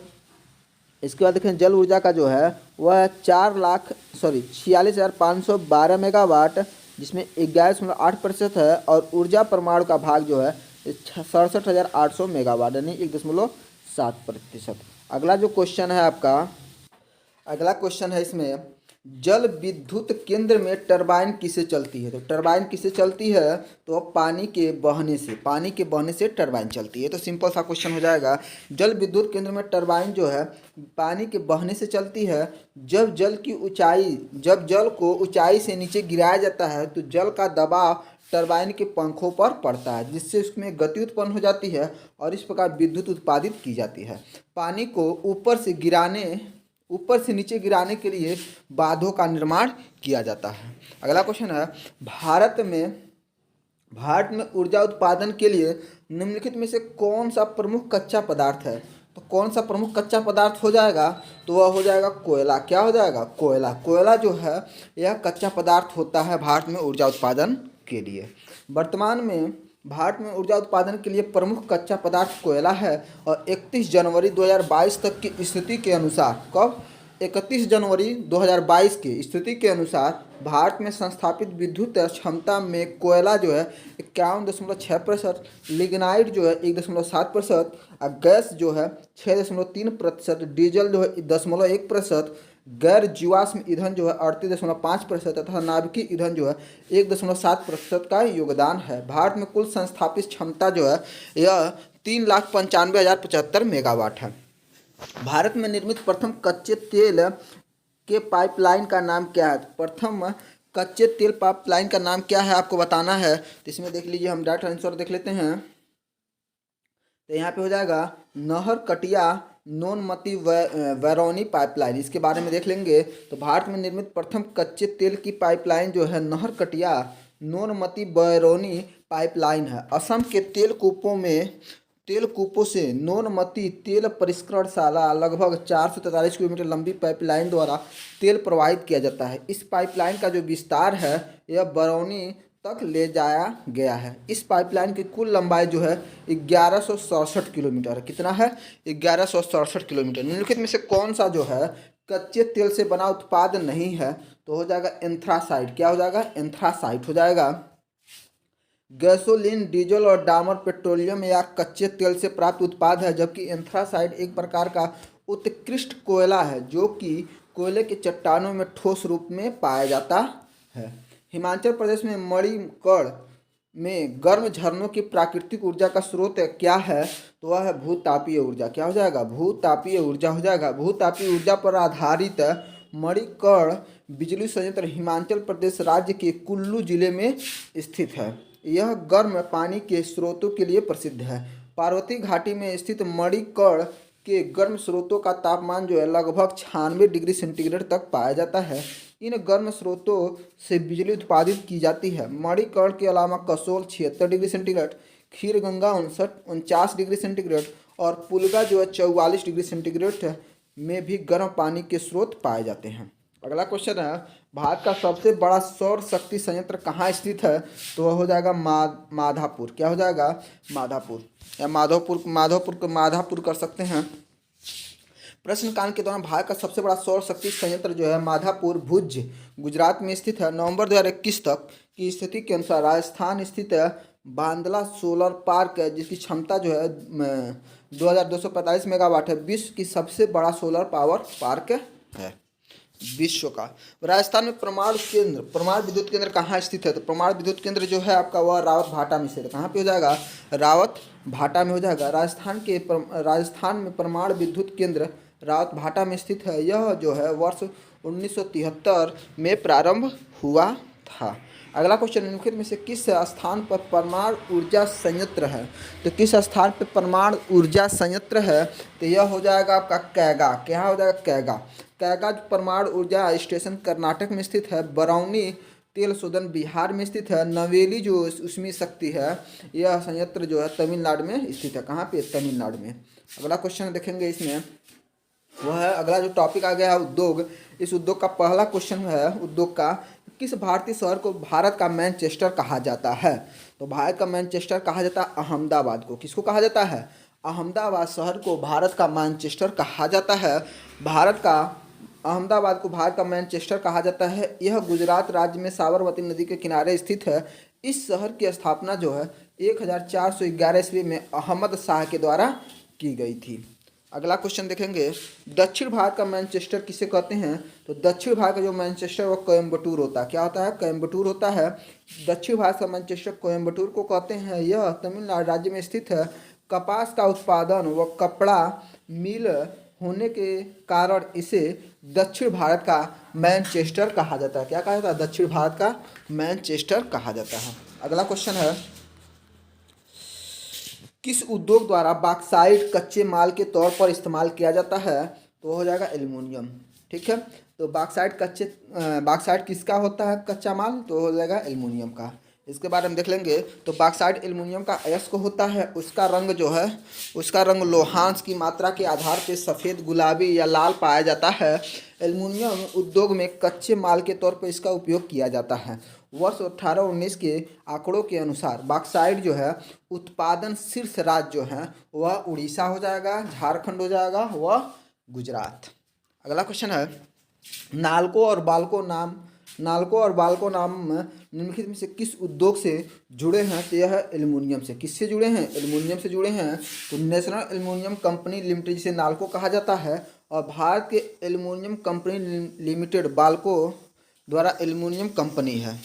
Speaker 1: इसके बाद देखें जल ऊर्जा का जो है वह 46,512 मेगावाट जिसमें 11.8% है। और ऊर्जा परमाणु का भाग जो है 67,800 मेगावाट यानी 1.7%। अगला जो क्वेश्चन है अगला क्वेश्चन है इसमें जल विद्युत केंद्र में टरबाइन किससे चलती है? तो टरबाइन किससे चलती है? तो पानी के बहने से टरबाइन चलती है। तो सिंपल सा क्वेश्चन हो जाएगा। जल विद्युत केंद्र में टरबाइन जो है पानी के बहने से चलती है। जब जल को ऊंचाई से नीचे गिराया जाता है तो जल का दबाव टरबाइन के पंखों पर पड़ता है जिससे उसमें गति उत्पन्न हो जाती है और इस प्रकार विद्युत उत्पादित की जाती है। पानी को ऊपर से नीचे गिराने के लिए बांधों का निर्माण किया जाता है। अगला क्वेश्चन है भारत में ऊर्जा उत्पादन के लिए निम्नलिखित में से कौन सा प्रमुख कच्चा पदार्थ है? तो कौन सा प्रमुख कच्चा पदार्थ हो जाएगा? तो वह हो जाएगा कोयला। क्या हो जाएगा? कोयला जो है यह कच्चा पदार्थ होता है भारत में ऊर्जा उत्पादन के लिए। वर्तमान में भारत में ऊर्जा उत्पादन के लिए प्रमुख कच्चा पदार्थ कोयला है। और 31 जनवरी 2022 तक की स्थिति के अनुसार 31 जनवरी 2022 की स्थिति के अनुसार भारत में संस्थापित विद्युत क्षमता में कोयला जो है 51.6%, लिग्नाइट जो है 1.7%, और गैस जो है 6.3%, डीजल जो है 0.1%, गैर जीवाश्म ईंधन जो है 38.5% तथा नाभिकीय ईंधन जो है 1.7% का योगदान है। भारत में कुल संस्थापित क्षमता जो है यह 3,95,075 मेगावाट है। भारत में निर्मित प्रथम कच्चे तेल के पाइपलाइन का नाम क्या है? प्रथम कच्चे तेल पाइपलाइन का नाम क्या है आपको बताना है। तो इसमें देख लीजिए, हम डायरेक्ट आंसर देख लेते हैं। तो यहाँ पे हो जाएगा नहर कटिया नोनमती वैरोनी पाइपलाइन। इसके बारे में देख लेंगे तो भारत में निर्मित प्रथम कच्चे तेल की पाइपलाइन जो है नहर कटिया नोनमती बैरोनी पाइपलाइन है। असम के तेल कूपों से नोनमती तेल परिष्करणशाला लगभग 443 किलोमीटर लंबी पाइपलाइन द्वारा तेल प्रवाहित किया जाता है। इस पाइपलाइन का जो विस्तार है यह बरौनी तक ले जाया गया है। इस पाइपलाइन की कुल लंबाई जो है 1167 किलोमीटर है। कितना है? 1167 किलोमीटर। निम्नलिखित में से कौन सा जो है कच्चे तेल से बना उत्पाद नहीं है? तो हो जाएगा एंथ्रासाइड। क्या हो जाएगा? एंथ्रासाइड हो जाएगा। गैसोलीन, डीजल और डामर पेट्रोलियम या कच्चे तेल से प्राप्त उत्पाद है, जबकि एंथ्रासाइड एक प्रकार का उत्कृष्ट कोयला है जो कि कोयले की चट्टानों में ठोस रूप में पाया जाता है। हिमाचल प्रदेश में मणिकर्ण में गर्म झरनों की प्राकृतिक ऊर्जा का स्रोत क्या है? तो वह है भूतापीय ऊर्जा। क्या हो जाएगा? भूतापीय ऊर्जा हो जाएगा। भूतापीय ऊर्जा पर आधारित मणिकर्ण बिजली संयंत्र हिमाचल प्रदेश राज्य के कुल्लू जिले में स्थित है। यह गर्म पानी के स्रोतों के लिए प्रसिद्ध है। पार्वती घाटी में स्थित मणिकर्ण के गर्म स्रोतों का तापमान जो है लगभग 96 डिग्री सेंटीग्रेड तक पाया जाता है। इन गर्म स्रोतों से बिजली उत्पादित की जाती है। मणिकर्ण के अलावा Kasol 76 degree centigrade, Kheerganga 49 degree centigrade और पुलगा जो है 44 डिग्री सेंटीग्रेड में भी गर्म पानी के स्रोत पाए जाते हैं। अगला क्वेश्चन है, भारत का सबसे बड़ा सौर शक्ति संयंत्र कहाँ स्थित है? तो वह हो जाएगा माधापुर। क्या हो जाएगा? माधापुर या माधापुर कर सकते हैं। प्रश्नकाल के दौरान भारत का सबसे बड़ा सौर शक्ति संयंत्र जो है माधापुर भुज गुजरात में स्थित है। नवंबर 2021 तक की स्थिति के अनुसार राजस्थान स्थित है बांदला सोलर पार्क है, जिसकी क्षमता जो है 2245 मेगावाट है। विश्व की सबसे बड़ा सोलर पावर पार्क है विश्व का। राजस्थान में परमाणु विद्युत केंद्र कहाँ स्थित है? तो परमाणु विद्युत केंद्र जो है आपका वह रावत भाटा में स्थित है। कहाँ पे हो जाएगा? रावत भाटा में हो जाएगा। राजस्थान में परमाणु विद्युत केंद्र रावत भाटा में स्थित है। यह जो है वर्ष 1973 में प्रारंभ हुआ था। अगला क्वेश्चन, निम्नलिखित में से किस स्थान पर परमाणु ऊर्जा संयंत्र है? तो किस स्थान पर परमाणु ऊर्जा संयंत्र है? तो यह हो जाएगा आपका कैगा। क्या हो जाएगा? कैगा। कैगा परमाणु ऊर्जा स्टेशन कर्नाटक में स्थित है। बरौनी तेल शोधन बिहार में स्थित है। नवेली जो उष्मीय शक्ति है यह संयंत्र जो है तमिलनाडु में स्थित है। कहाँ पे? तमिलनाडु में। अगला क्वेश्चन देखेंगे इसमें, वह है अगला जो टॉपिक आ गया है उद्योग। इस उद्योग का पहला क्वेश्चन है उद्योग का, किस भारतीय शहर को भारत का मैनचेस्टर कहा जाता है? तो भारत का मैनचेस्टर कहा जाता है अहमदाबाद को। किसको कहा जाता है? अहमदाबाद शहर को भारत का मैनचेस्टर कहा जाता है। अहमदाबाद को भारत का मैनचेस्टर कहा जाता है। यह गुजरात राज्य में साबरमती नदी के किनारे स्थित है। इस शहर की स्थापना जो है 1411 ईस्वी में अहमद शाह के द्वारा की गई थी। अगला क्वेश्चन देखेंगे, दक्षिण भारत का मैनचेस्टर किसे कहते हैं? तो दक्षिण भारत का जो मैनचेस्टर वो कोयम्बटूर होता है। क्या होता है? कोयम्बटूर होता है। दक्षिण भारत का मैनचेस्टर कोयम्बटूर को कहते हैं। यह तमिलनाडु राज्य में स्थित है। कपास का उत्पादन व कपड़ा मिल होने के कारण इसे दक्षिण भारत का मैनचेस्टर कहा जाता है। क्या कहा जाता है? दक्षिण भारत का मैनचेस्टर कहा जाता है। अगला क्वेश्चन है, किस उद्योग द्वारा बॉक्साइट कच्चे माल के तौर पर इस्तेमाल किया जाता है? तो हो जाएगा एल्युमिनियम। ठीक है, तो बॉक्साइट किसका होता है कच्चा माल? तो हो जाएगा एल्युमिनियम का। इसके बारे में देख लेंगे तो बॉक्साइट एल्युमिनियम का अयस्क होता है। उसका रंग जो है उसका रंग लोहांश की मात्रा के आधार पर सफ़ेद, गुलाबी या लाल पाया जाता है। एल्युमिनियम उद्योग में कच्चे माल के तौर पर इसका उपयोग किया जाता है। वर्ष 1819 के आंकड़ों के अनुसार बॉक्साइट जो है उत्पादन शीर्ष राज्य जो है वह उड़ीसा हो जाएगा, झारखंड हो जाएगा, वह गुजरात। अगला क्वेश्चन है, नालको और बाल्को नाम निम्नलिखित में से किस उद्योग से जुड़े हैं? तो यह है एल्युमिनियम से। किससे जुड़े हैं? एल्युमिनियम से जुड़े हैं। तो नेशनल एल्युमिनियम कंपनी लिमिटेड जिसे नालको कहा जाता है और भारत के एल्युमिनियम कंपनी लिमिटेड बाल्को द्वारा एल्युमिनियम कंपनी है।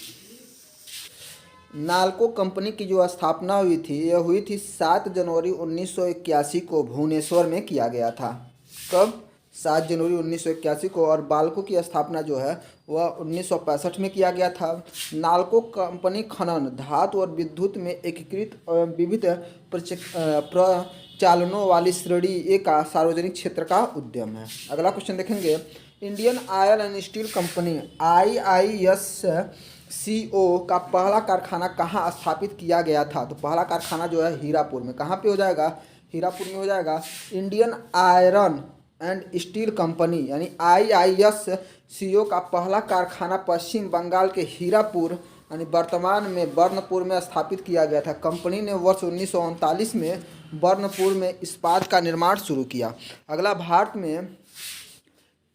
Speaker 1: नालको कंपनी की जो स्थापना हुई थी यह हुई थी 7 जनवरी 1981 को भुवनेश्वर में किया गया था। कब? 7 जनवरी 1981 को, और बाल्को की स्थापना जो है वह 1965 में किया गया था। नाल्को कंपनी खनन, धातु और विद्युत में एकीकृत विविध प्रचालनों वाली श्रेणी ए का सार्वजनिक क्षेत्र का उद्यम है। अगला क्वेश्चन देखेंगे, Indian oil and steel company IISCO का पहला कारखाना कहाँ स्थापित किया गया था? तो पहला कारखाना जो है हीरापुर में। कहाँ पे हो जाएगा? हीरापुर में हो जाएगा। Indian iron and steel company यानी IISCO का पहला कारखाना पश्चिम बंगाल के हीरापुर यानी वर्तमान में बर्नपुर में स्थापित किया गया था। कंपनी ने वर्ष 1939 में बर्नपुर में इस्पात का निर्माण शुरू किया। अगला, भारत में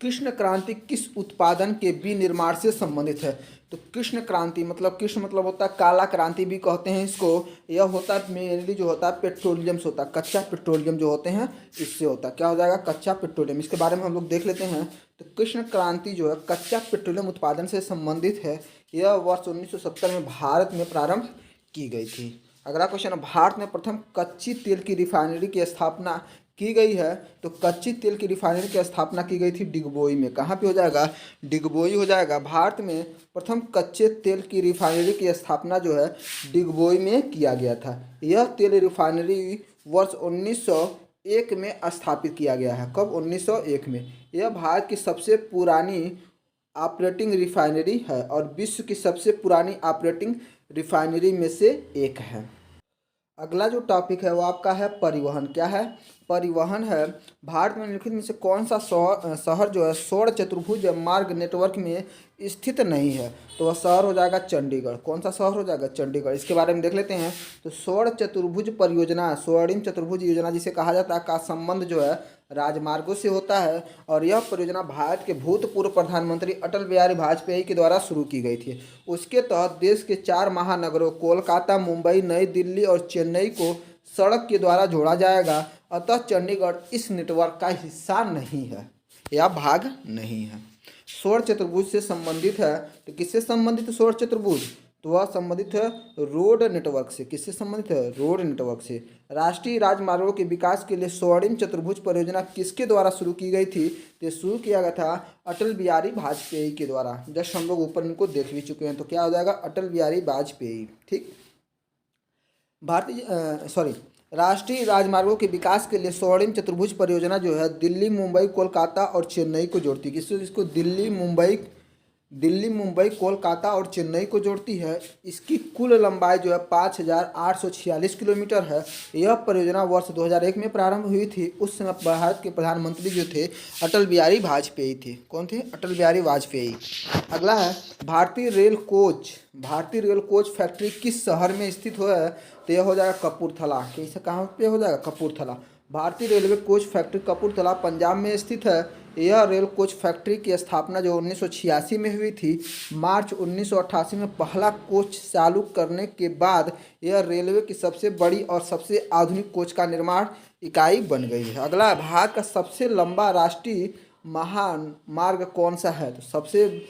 Speaker 1: कृष्ण क्रांति किस उत्पादन के विनिर्माण से संबंधित है? तो कृष्ण क्रांति मतलब, कृष्ण मतलब होता है काला क्रांति भी कहते हैं इसको। यह होता है मेनली जो होता है पेट्रोलियम से होता है, कच्चा पेट्रोलियम जो होते हैं इससे होता है। क्या हो जाएगा? कच्चा पेट्रोलियम। इसके बारे में हम लोग देख लेते हैं। तो कृष्ण क्रांति जो है कच्चा पेट्रोलियम उत्पादन से संबंधित है। यह वर्ष 1970 में भारत में प्रारंभ की गई थी। अगला क्वेश्चन, भारत में प्रथम कच्ची तेल की रिफाइनरी की स्थापना की गई है। तो कच्ची तेल की रिफाइनरी की स्थापना की गई थी डिगबोई में। कहाँ पे हो जाएगा? डिगबोई हो जाएगा। भारत में प्रथम कच्चे तेल की रिफाइनरी की स्थापना जो है डिगबोई में किया गया था। यह तेल रिफाइनरी वर्ष 1901 में स्थापित किया गया है। कब? 1901 में। यह भारत की सबसे पुरानी ऑपरेटिंग रिफाइनरी है और विश्व की सबसे पुरानी ऑपरेटिंग रिफाइनरी में से एक है। अगला जो टॉपिक है वो आपका है परिवहन। क्या है? परिवहन है। भारत में निम्नलिखित में से कौन सा शहर जो है स्वर्ण चतुर्भुज मार्ग नेटवर्क में स्थित नहीं है? तो वह शहर हो जाएगा चंडीगढ़। कौन सा शहर हो जाएगा? चंडीगढ़। इसके बारे में देख लेते हैं। तो स्वर्ण चतुर्भुज परियोजना, स्वर्णिम चतुर्भुज योजना जिसे कहा जाता है, का संबंध जो है राजमार्गों से होता है और यह परियोजना भारत के भूतपूर्व प्रधानमंत्री अटल बिहारी वाजपेयी के द्वारा शुरू की गई थी। उसके तहत देश के 4 महानगरों कोलकाता, मुंबई, नई दिल्ली और चेन्नई को सड़क के द्वारा जोड़ा जाएगा। अतः चंडीगढ़ इस नेटवर्क का हिस्सा नहीं है या भाग नहीं है। स्वर्ण चतुर्भुज से संबंधित है। तो किससे संबंधित स्वर्ण चतुर्भुज? तो वह संबंधित है रोड नेटवर्क से। किससे संबंधित है? रोड नेटवर्क से। राष्ट्रीय राजमार्गों के विकास के लिए स्वर्णिम चतुर्भुज परियोजना किसके द्वारा शुरू की गई थी? तो शुरू किया गया था अटल बिहारी वाजपेयी के द्वारा। जस्ट हम लोग ऊपर इनको देख भी चुके हैं। तो क्या हो जाएगा? अटल बिहारी वाजपेयी। ठीक। राष्ट्रीय राजमार्गों के विकास के लिए स्वर्णिम चतुर्भुज परियोजना जो है दिल्ली, मुंबई, कोलकाता और चेन्नई को जोड़ती है। इसको दिल्ली, मुंबई, कोलकाता और चेन्नई को जोड़ती है। इसकी कुल लंबाई जो है 5,846 किलोमीटर है। यह परियोजना वर्ष 2001 में प्रारंभ हुई थी। उस समय भारत के प्रधानमंत्री जो थे अटल बिहारी वाजपेयी थे। कौन थे? अटल बिहारी वाजपेयी। अगला है भारतीय रेल कोच फैक्ट्री किस शहर में स्थित है? तो यह हो जाएगा कपूरथला। कैसे? कहाँ पे हो जाएगा? कपूरथला। भारतीय railway coach factory Kapurthala Punjab में स्थित है। यह रेल कोच फैक्ट्री की स्थापना जो 1986 में हुई थी। मार्च 1988 में पहला कोच चालू करने के बाद यह रेलवे की सबसे बड़ी और सबसे आधुनिक कोच का निर्माण इकाई बन गई है। अगला, भारत का सबसे लंबा राष्ट्रीय महामार्ग कौन सा है? तो सबसे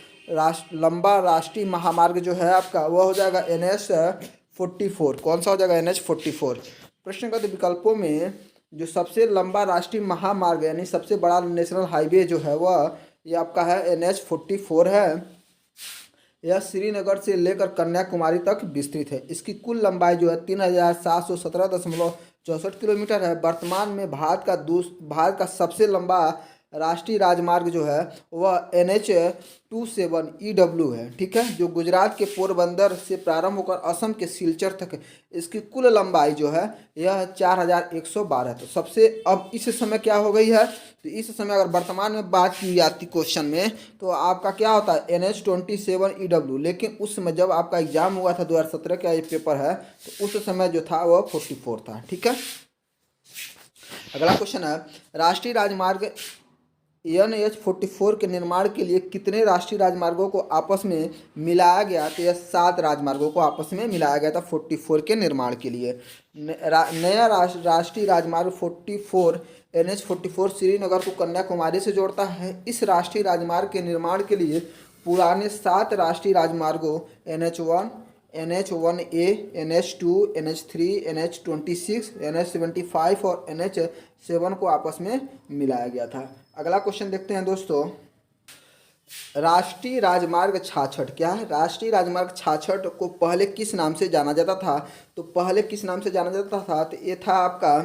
Speaker 1: लंबा राष्ट्रीय महामार्ग जो है आपका वह हो जाएगा NH-44। कौन सा हो जाएगा? NH-44। प्रश्नगत विकल्पों में जो सबसे लंबा राष्ट्रीय महामार्ग यानी सबसे बड़ा नेशनल हाईवे जो है वह ये आपका है NH-44 है। यह श्रीनगर से लेकर कन्याकुमारी तक विस्तृत है। इसकी कुल लंबाई जो है 3,717.64 किलोमीटर है। वर्तमान में भारत का सबसे लंबा राष्ट्रीय राजमार्ग जो है वह NH-27EW है। ठीक है, जो गुजरात के पोरबंदर से प्रारंभ होकर असम के सिलचर तक है। इसकी कुल लंबाई जो है यह 4,112। तो सबसे अब इस समय क्या हो गई है? तो इस समय अगर वर्तमान में बात की जाती क्वेश्चन में तो आपका क्या होता है? NH-27EW। लेकिन उस समय जब आपका एग्जाम हुआ था 2017 का ये पेपर है तो उस समय जो था वह 44 था। ठीक है। अगला क्वेश्चन है राष्ट्रीय राजमार्ग NH-44 के निर्माण के लिए कितने राष्ट्रीय राजमार्गों को आपस में मिलाया गया? तो यह 7 राजमार्गों को आपस में मिलाया गया था 44 के निर्माण के लिए। नया राष्ट्रीय राजमार्ग 44 NH-44 श्रीनगर को कन्याकुमारी से जोड़ता है। इस राष्ट्रीय राजमार्ग के निर्माण के लिए पुराने 7 राष्ट्रीय राजमार्गों NH-1, NH-1A, NH-2, NH-3, NH-26, NH-75 और NH-7 को आपस में मिलाया गया था। अगला क्वेश्चन देखते हैं दोस्तों। राष्ट्रीय राजमार्ग 66 क्या है? राष्ट्रीय राजमार्ग 66 को पहले किस नाम से जाना जाता था? तो पहले किस नाम से जाना जाता था? तो ये था आपका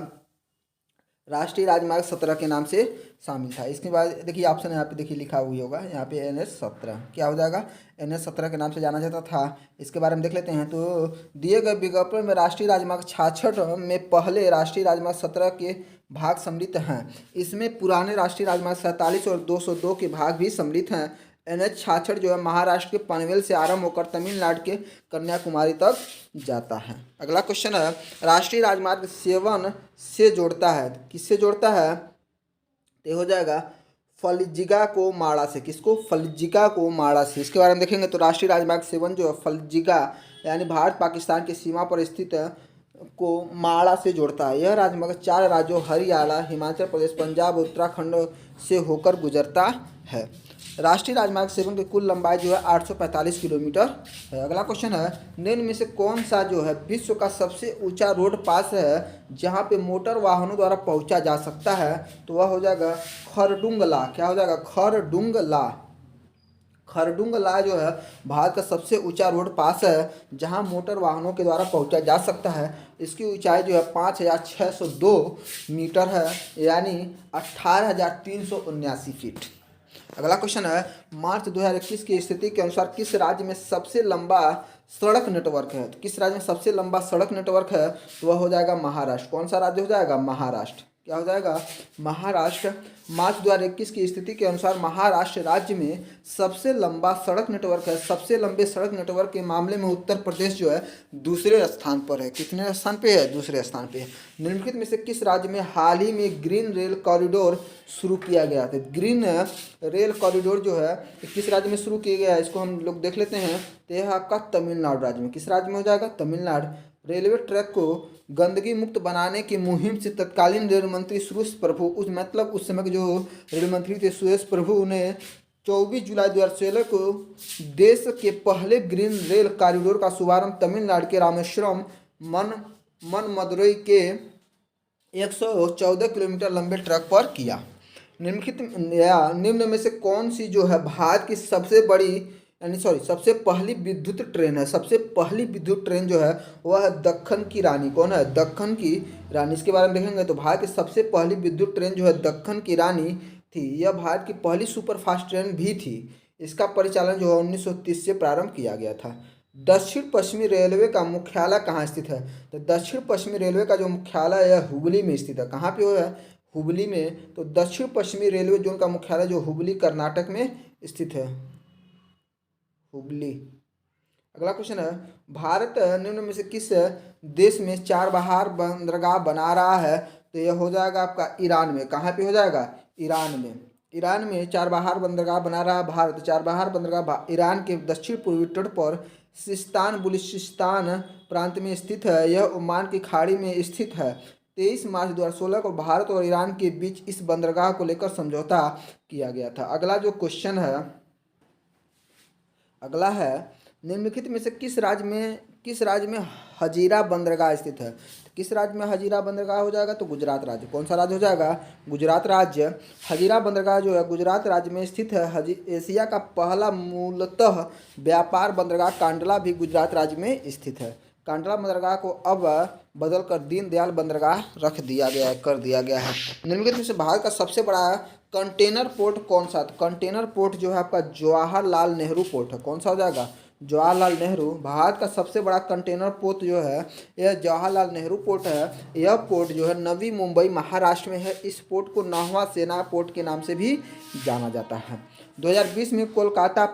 Speaker 1: राष्ट्रीय राजमार्ग 17 के नाम से शामिल था। इसके बाद देखिए ऑप्शन यहाँ पे देखिए लिखा हुआ होगा यहाँ पे NH 17 क्या हो जाएगा? NH 17 के नाम से जाना जाता था। इसके बारे में देख लेते हैं। तो दिए गए विज्ञापन में राष्ट्रीय राजमार्ग 66 में पहले राष्ट्रीय राजमार्ग 17 के भाग सम्मिलित हैं। इसमें पुराने राष्ट्रीय राजमार्ग 47 और 202 के भाग भी सम्मिलित हैं। NH 66 जो है महाराष्ट्र के पनवेल से आरंभ होकर तमिलनाडु के कन्याकुमारी तक जाता है। अगला क्वेश्चन है, राष्ट्रीय राजमार्ग 7 से जोड़ता है, किससे जोड़ता है? तो हो जाएगा फलजिगा को माड़ा से। किसको? फलजिगा को माड़ा से। इसके बारे में देखेंगे तो राष्ट्रीय राजमार्ग 7 जो है फलजिगा यानी भारत पाकिस्तान की सीमा पर स्थित को माड़ा से जोड़ता है। यह राजमार्ग 4 राज्यों हरियाणा, हिमाचल प्रदेश, पंजाब, उत्तराखंड से होकर गुजरता है। राष्ट्रीय राजमार्ग 7 की कुल लंबाई जो है 845 किलोमीटर है। अगला क्वेश्चन है, निम्न में से कौन सा जो है विश्व का सबसे ऊंचा रोड पास है जहां पे मोटर वाहनों द्वारा पहुंचा जा सकता है? तो वह हो जाएगा खरडुंगला। क्या हो जाएगा? खरडुंगला। खरडुंगला जो है भारत का सबसे ऊंचा रोड पास है जहां मोटर वाहनों के द्वारा पहुंचा जा सकता है। इसकी ऊंचाई जो है 5602 मीटर है यानी 18,379 फीट। अगला क्वेश्चन है, मार्च 2021 की स्थिति के अनुसार किस राज्य में सबसे लंबा सड़क नेटवर्क है? तो किस राज्य में सबसे लंबा सड़क नेटवर्क है? तो वह हो जाएगा महाराष्ट्र। कौन सा राज्य हो जाएगा? महाराष्ट्र। क्या हो जाएगा? महाराष्ट्र। मार्च 2021 की स्थिति के अनुसार महाराष्ट्र राज्य में सबसे लंबा सड़क नेटवर्क है। सबसे लंबे सड़क नेटवर्क के मामले में उत्तर प्रदेश जो है दूसरे स्थान पर है। कितने स्थान पे है? दूसरे स्थान पे है। निम्नलिखित में से किस राज्य में हाल ही में ग्रीन रेल कॉरिडोर शुरू किया गया था? ग्रीन रेल कॉरिडोर जो है किस राज्य में शुरू किया गया है? इसको हम लोग देख लेते हैं। तो यह आपका तमिलनाडु राज्य में। किस राज्य में हो जाएगा? तमिलनाडु। रेलवे ट्रैक को गंदगी मुक्त बनाने की मुहिम से तत्कालीन रेल मंत्री सुरेश प्रभु उस समय के जो रेल मंत्री थे सुरेश प्रभु ने 24 जुलाई 2016 को देश के पहले ग्रीन रेल कॉरिडोर का शुभारंभ तमिलनाडु के रामेश्वरम मनमदुरई के 114 किलोमीटर लंबे ट्रैक पर किया। निम्न में से कौन सी जो है भारत की सबसे पहली विद्युत ट्रेन है? सबसे पहली विद्युत ट्रेन जो है वह है दक्कन की रानी। कौन है? दक्कन की रानी। इसके बारे में देखेंगे तो भारत की सबसे पहली विद्युत ट्रेन जो है दक्कन की रानी थी। यह भारत की पहली सुपरफास्ट ट्रेन भी थी। इसका परिचालन जो है 1930 से प्रारंभ किया गया था। दक्षिण पश्चिमी रेलवे का मुख्यालय कहाँ स्थित है? तो दक्षिण पश्चिमी रेलवे का जो मुख्यालय है हुबली में स्थित है। कहाँ पे वो है? हुबली में। तो दक्षिण पश्चिमी रेलवे जोन का मुख्यालय जो हुबली कर्नाटक में स्थित है। हुबली। अगला क्वेश्चन है, भारत निम्न में से किस देश में चाबहार बंदरगाह बना रहा है? तो यह हो जाएगा आपका ईरान में। कहाँ पे हो जाएगा? ईरान में। ईरान में चाबहार बंदरगाह बना रहा है भारत। चाबहार बंदरगाह ईरान के दक्षिण पूर्वी तट पर सिस्तान बलूचिस्तान प्रांत में स्थित है। यह ओमान की खाड़ी में स्थित है। 23 मार्च 2016 को भारत और ईरान के बीच इस बंदरगाह को लेकर समझौता किया गया था। अगला जो क्वेश्चन है अगला है, निम्नलिखित में से किस राज्य में हजीरा बंदरगाह स्थित है? तो किस राज्य में हजीरा बंदरगाह हो जाएगा? तो गुजरात राज्य। कौन सा राज्य हो जाएगा? गुजरात राज्य। हजीरा बंदरगाह जो है गुजरात राज्य में स्थित है। एशिया का पहला मूलतः व्यापार बंदरगाह कांडला भी गुजरात राज्य में स्थित है। कांडला बंदरगाह को अब बदलकर दीनदयाल बंदरगाह कर दिया गया है। निम्नलिखित में से भारत का सबसे बड़ा कंटेनर पोर्ट कौन सा? कंटेनर पोर्ट जो है आपका जवाहरलाल नेहरू पोर्ट है। कौन सा हो जाएगा? जवाहरलाल नेहरू। भारत का सबसे बड़ा कंटेनर पोर्ट जो है यह जवाहरलाल नेहरू पोर्ट है। यह पोर्ट जो है नवी मुंबई महाराष्ट्र में है। इस पोर्ट को नौवां सेना पोर्ट के नाम से भी जाना जाता है। 2020 में कोलकाता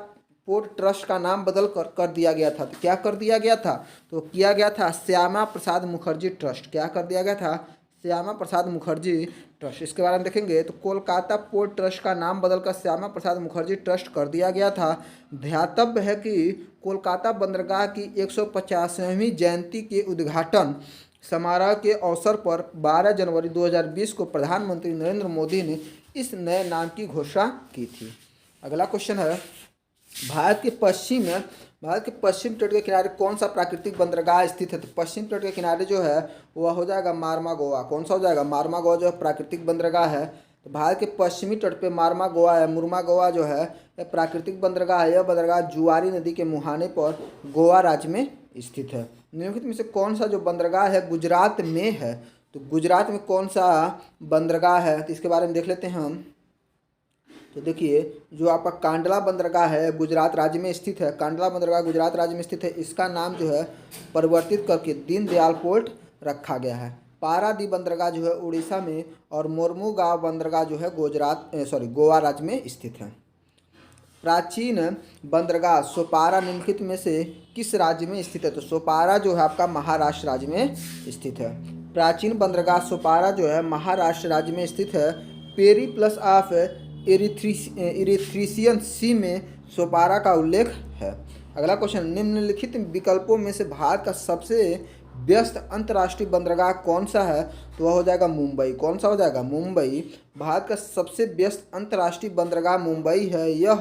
Speaker 1: पोर्ट ट्रस्ट का नाम बदल कर दिया गया था। तो क्या कर दिया गया था? तो किया गया था श्यामा प्रसाद मुखर्जी ट्रस्ट। क्या कर दिया गया था? श्यामा प्रसाद मुखर्जी ट्रस्ट। इसके बारे में देखेंगे तो कोलकाता पोर्ट ट्रस्ट का नाम बदलकर श्यामा प्रसाद मुखर्जी ट्रस्ट कर दिया गया था। ध्यातव्य है कि कोलकाता बंदरगाह की 150वीं जयंती के उद्घाटन समारोह के अवसर पर 12 जनवरी 2020 को प्रधानमंत्री नरेंद्र मोदी ने इस नए नाम की घोषणा की थी। अगला क्वेश्चन है, भारत के पश्चिम तट के किनारे कौन सा प्राकृतिक बंदरगाह स्थित है? तो पश्चिम तट के किनारे जो है वह हो जाएगा मार्मा गोवा। कौन सा हो जाएगा? मार्मा गोवा जो प्राकृतिक बंदरगाह है। तो भारत के पश्चिमी तट पे मारमा गोवा है, मुरमा गोवा जो है यह प्राकृतिक बंदरगाह है। यह बंदरगाह जुआरी नदी के मुहाने पर गोवा राज्य में स्थित है। निम्नलिखित में से कौन सा जो बंदरगाह है गुजरात में है? तो गुजरात में कौन सा बंदरगाह है तो इसके बारे में देख लेते हैं हम। तो देखिए जो आपका कांडला बंदरगाह है गुजरात राज्य में स्थित है। कांडला बंदरगाह गुजरात राज्य में स्थित है। इसका नाम जो है परिवर्तित करके दीनदयाल पोर्ट रखा गया है। पारादीप बंदरगाह जो है उड़ीसा में और मोरमुगांव बंदरगाह जो है गोवा राज्य में स्थित है। प्राचीन बंदरगाह सोपारा निम्नलिखित में से किस राज्य में स्थित है? तो सोपारा जो है आपका महाराष्ट्र राज्य में स्थित है। प्राचीन बंदरगाह सोपारा जो है महाराष्ट्र राज्य में स्थित है। पेरी प्लस ऑफ इरिथ्रिशियन सी में सोपारा का उल्लेख है। अगला क्वेश्चन, निम्नलिखित विकल्पों में से भारत का सबसे व्यस्त अंतर्राष्ट्रीय बंदरगाह कौन सा है? तो वह हो जाएगा मुंबई। कौन सा हो जाएगा? मुंबई। भारत का सबसे व्यस्त अंतर्राष्ट्रीय बंदरगाह मुंबई है। यह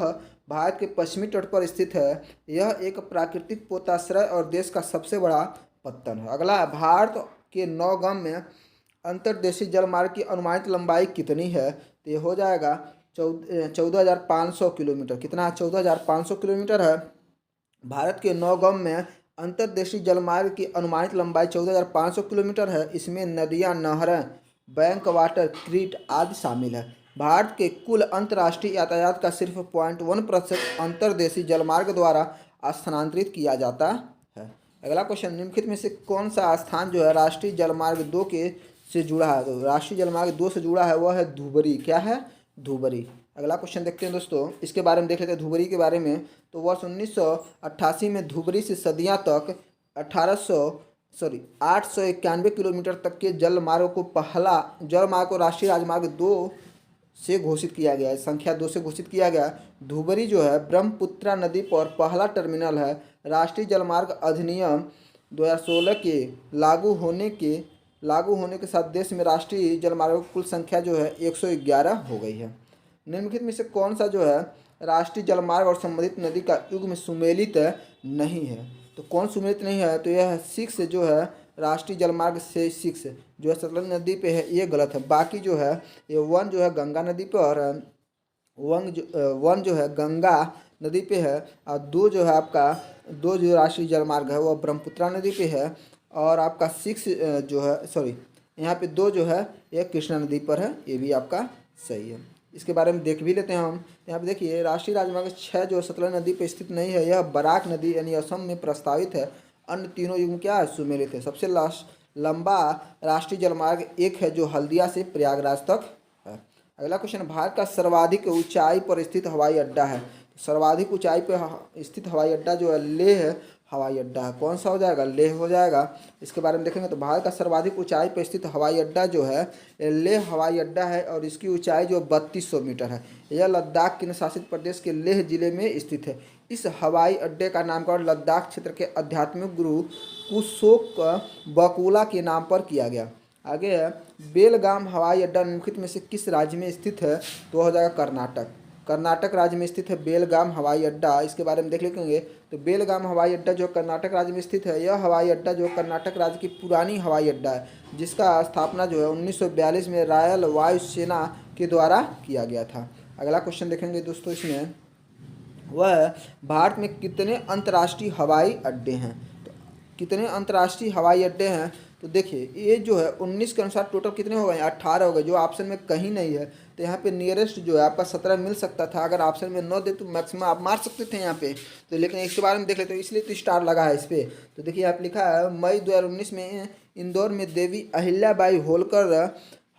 Speaker 1: भारत के पश्चिमी तट पर स्थित है। यह एक प्राकृतिक पोताश्रय और देश का सबसे बड़ा पत्तन है। अगला है, भारत के नौगम में अंतर्देशीय जलमार्ग की अनुमानित लंबाई कितनी है? तो ये हो जाएगा 14,500 किलोमीटर। कितना है? 14,500 किलोमीटर है। भारत के नौगम में अंतर्देशीय जलमार्ग की अनुमानित लंबाई 14,500 किलोमीटर है। इसमें नदियां, नहरें, बैंक वाटर, क्रीट आदि शामिल है। भारत के कुल अंतर्राष्ट्रीय यातायात का सिर्फ 0.1% अंतर्देशीय जलमार्ग द्वारा स्थानांतरित किया जाता है। अगला क्वेश्चन, निम्नलिखित में से कौन सा स्थान जो है राष्ट्रीय जलमार्ग 2 के से जुड़ा है? तो राष्ट्रीय जलमार्ग 2 से जुड़ा है वह है धुबरी। क्या है? धुबरी। अगला क्वेश्चन देखते हैं दोस्तों, इसके बारे में देख लेते हैं धुबरी के बारे में। तो वर्ष 1988 में धुबरी से सदिया तक 891 किलोमीटर तक के जलमार्ग को राष्ट्रीय राजमार्ग 2 से घोषित किया गया है। संख्या 2 से घोषित किया गया। धुबरी जो है ब्रह्मपुत्रा नदी पर पहला टर्मिनल है। राष्ट्रीय जलमार्ग अधिनियम 2016 के लागू होने के साथ देश में राष्ट्रीय जलमार्गों की कुल संख्या जो है 111 हो गई है। निम्नलिखित में से कौन सा जो है राष्ट्रीय जलमार्ग और संबंधित नदी का युग में सुमेलित नहीं है? तो कौन सुमेलित नहीं है? तो यह 6 जो है राष्ट्रीय जलमार्ग से 6 जो है सतलज नदी पे है, ये गलत है। बाकी जो है ये 1 जो है गंगा नदी पे और 1 जो है गंगा नदी पे है और 2 जो है आपका 2 जो राष्ट्रीय जलमार्ग है वह ब्रह्मपुत्रा नदी पे है और आपका 6 जो है यहाँ पे 2 जो है ये कृष्णा नदी पर है। ये भी आपका सही है। इसके बारे में देख भी लेते हैं हम। यहाँ पे देखिए राष्ट्रीय राजमार्ग 6 जो सतलज नदी पर स्थित नहीं है, यह बराक नदी यानी असम में प्रस्तावित है। अन्य तीनों युग में क्या है? सुमेलित है। सबसे लंबा राष्ट्रीय जलमार्ग 1 है जो हल्दिया से प्रयागराज तक है। अगला क्वेश्चन, भारत का सर्वाधिक ऊंचाई पर स्थित हवाई अड्डा है। सर्वाधिक ऊंचाई पर स्थित हवाई अड्डा जो है लेह हवाई अड्डा है। कौन सा हो जाएगा? लेह हो जाएगा। इसके बारे में देखेंगे तो भारत का सर्वाधिक ऊंचाई पर स्थित हवाई अड्डा जो है लेह हवाई अड्डा है और इसकी ऊंचाई जो 3200 मीटर है। यह लद्दाख केंद्र शासित प्रदेश के लेह जिले में स्थित है। इस हवाई अड्डे का नामकरण लद्दाख क्षेत्र के आध्यात्मिक गुरु कुशोक बकुला के नाम पर किया गया। आगे है, बेलगाम हवाई अड्डा निम्नलिखित में से किस राज्य में स्थित है? तो हो जाएगा कर्नाटक। कर्नाटक राज्य में स्थित है बेलगाम हवाई अड्डा। इसके बारे में देख लेंगे तो बेलगाम हवाई अड्डा जो कर्नाटक राज्य में स्थित है, यह हवाई अड्डा जो कर्नाटक राज्य की पुरानी हवाई अड्डा है जिसका स्थापना जो है 1942 में रॉयल वायु सेना के द्वारा किया गया था। अगला क्वेश्चन देखेंगे दोस्तों, इसमें वह भारत में कितने अंतर्राष्ट्रीय हवाई अड्डे हैं? तो कितने अंतर्राष्ट्रीय हवाई अड्डे हैं? तो देखिए ये जो है 19 के अनुसार टोटल कितने हो गए? 18 हो गए, जो ऑप्शन में कहीं नहीं है। तो यहाँ पे नियरेस्ट जो है आपका 17 मिल सकता था। अगर ऑप्शन में 9 दे तो मैक्सिमम आप मार सकते थे यहाँ पे। तो लेकिन इसके बारे में देख लेते हैं, इसलिए तो स्टार लगा है इस पर। तो देखिए आप लिखा है मई 2019 में इंदौर में देवी अहिल्याबाई होलकर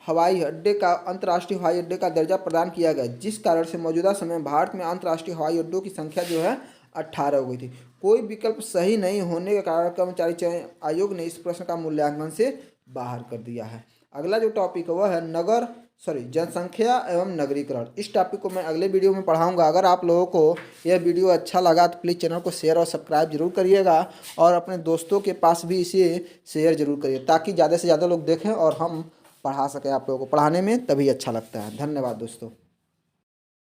Speaker 1: हवाई अड्डे का अंतर्राष्ट्रीय हवाई अड्डे का दर्जा प्रदान किया गया, जिस कारण से मौजूदा समय में भारत में अंतर्राष्ट्रीय हवाई अड्डों की संख्या जो है 18 हो गई थी। कोई विकल्प सही नहीं होने के कारण कर्मचारी चयन आयोग ने इस प्रश्न का मूल्यांकन से बाहर कर दिया है। अगला जो टॉपिक है वह है जनसंख्या एवं नगरीकरण। इस टॉपिक को मैं अगले वीडियो में पढ़ाऊंगा। अगर आप लोगों को यह वीडियो अच्छा लगा तो प्लीज़ चैनल को शेयर और सब्सक्राइब जरूर करिएगा और अपने दोस्तों के पास भी इसे शेयर जरूर करिए ताकि ज़्यादा से ज़्यादा लोग देखें और हम पढ़ा सकें। आप लोगों को पढ़ाने में तभी अच्छा लगता है। धन्यवाद दोस्तों।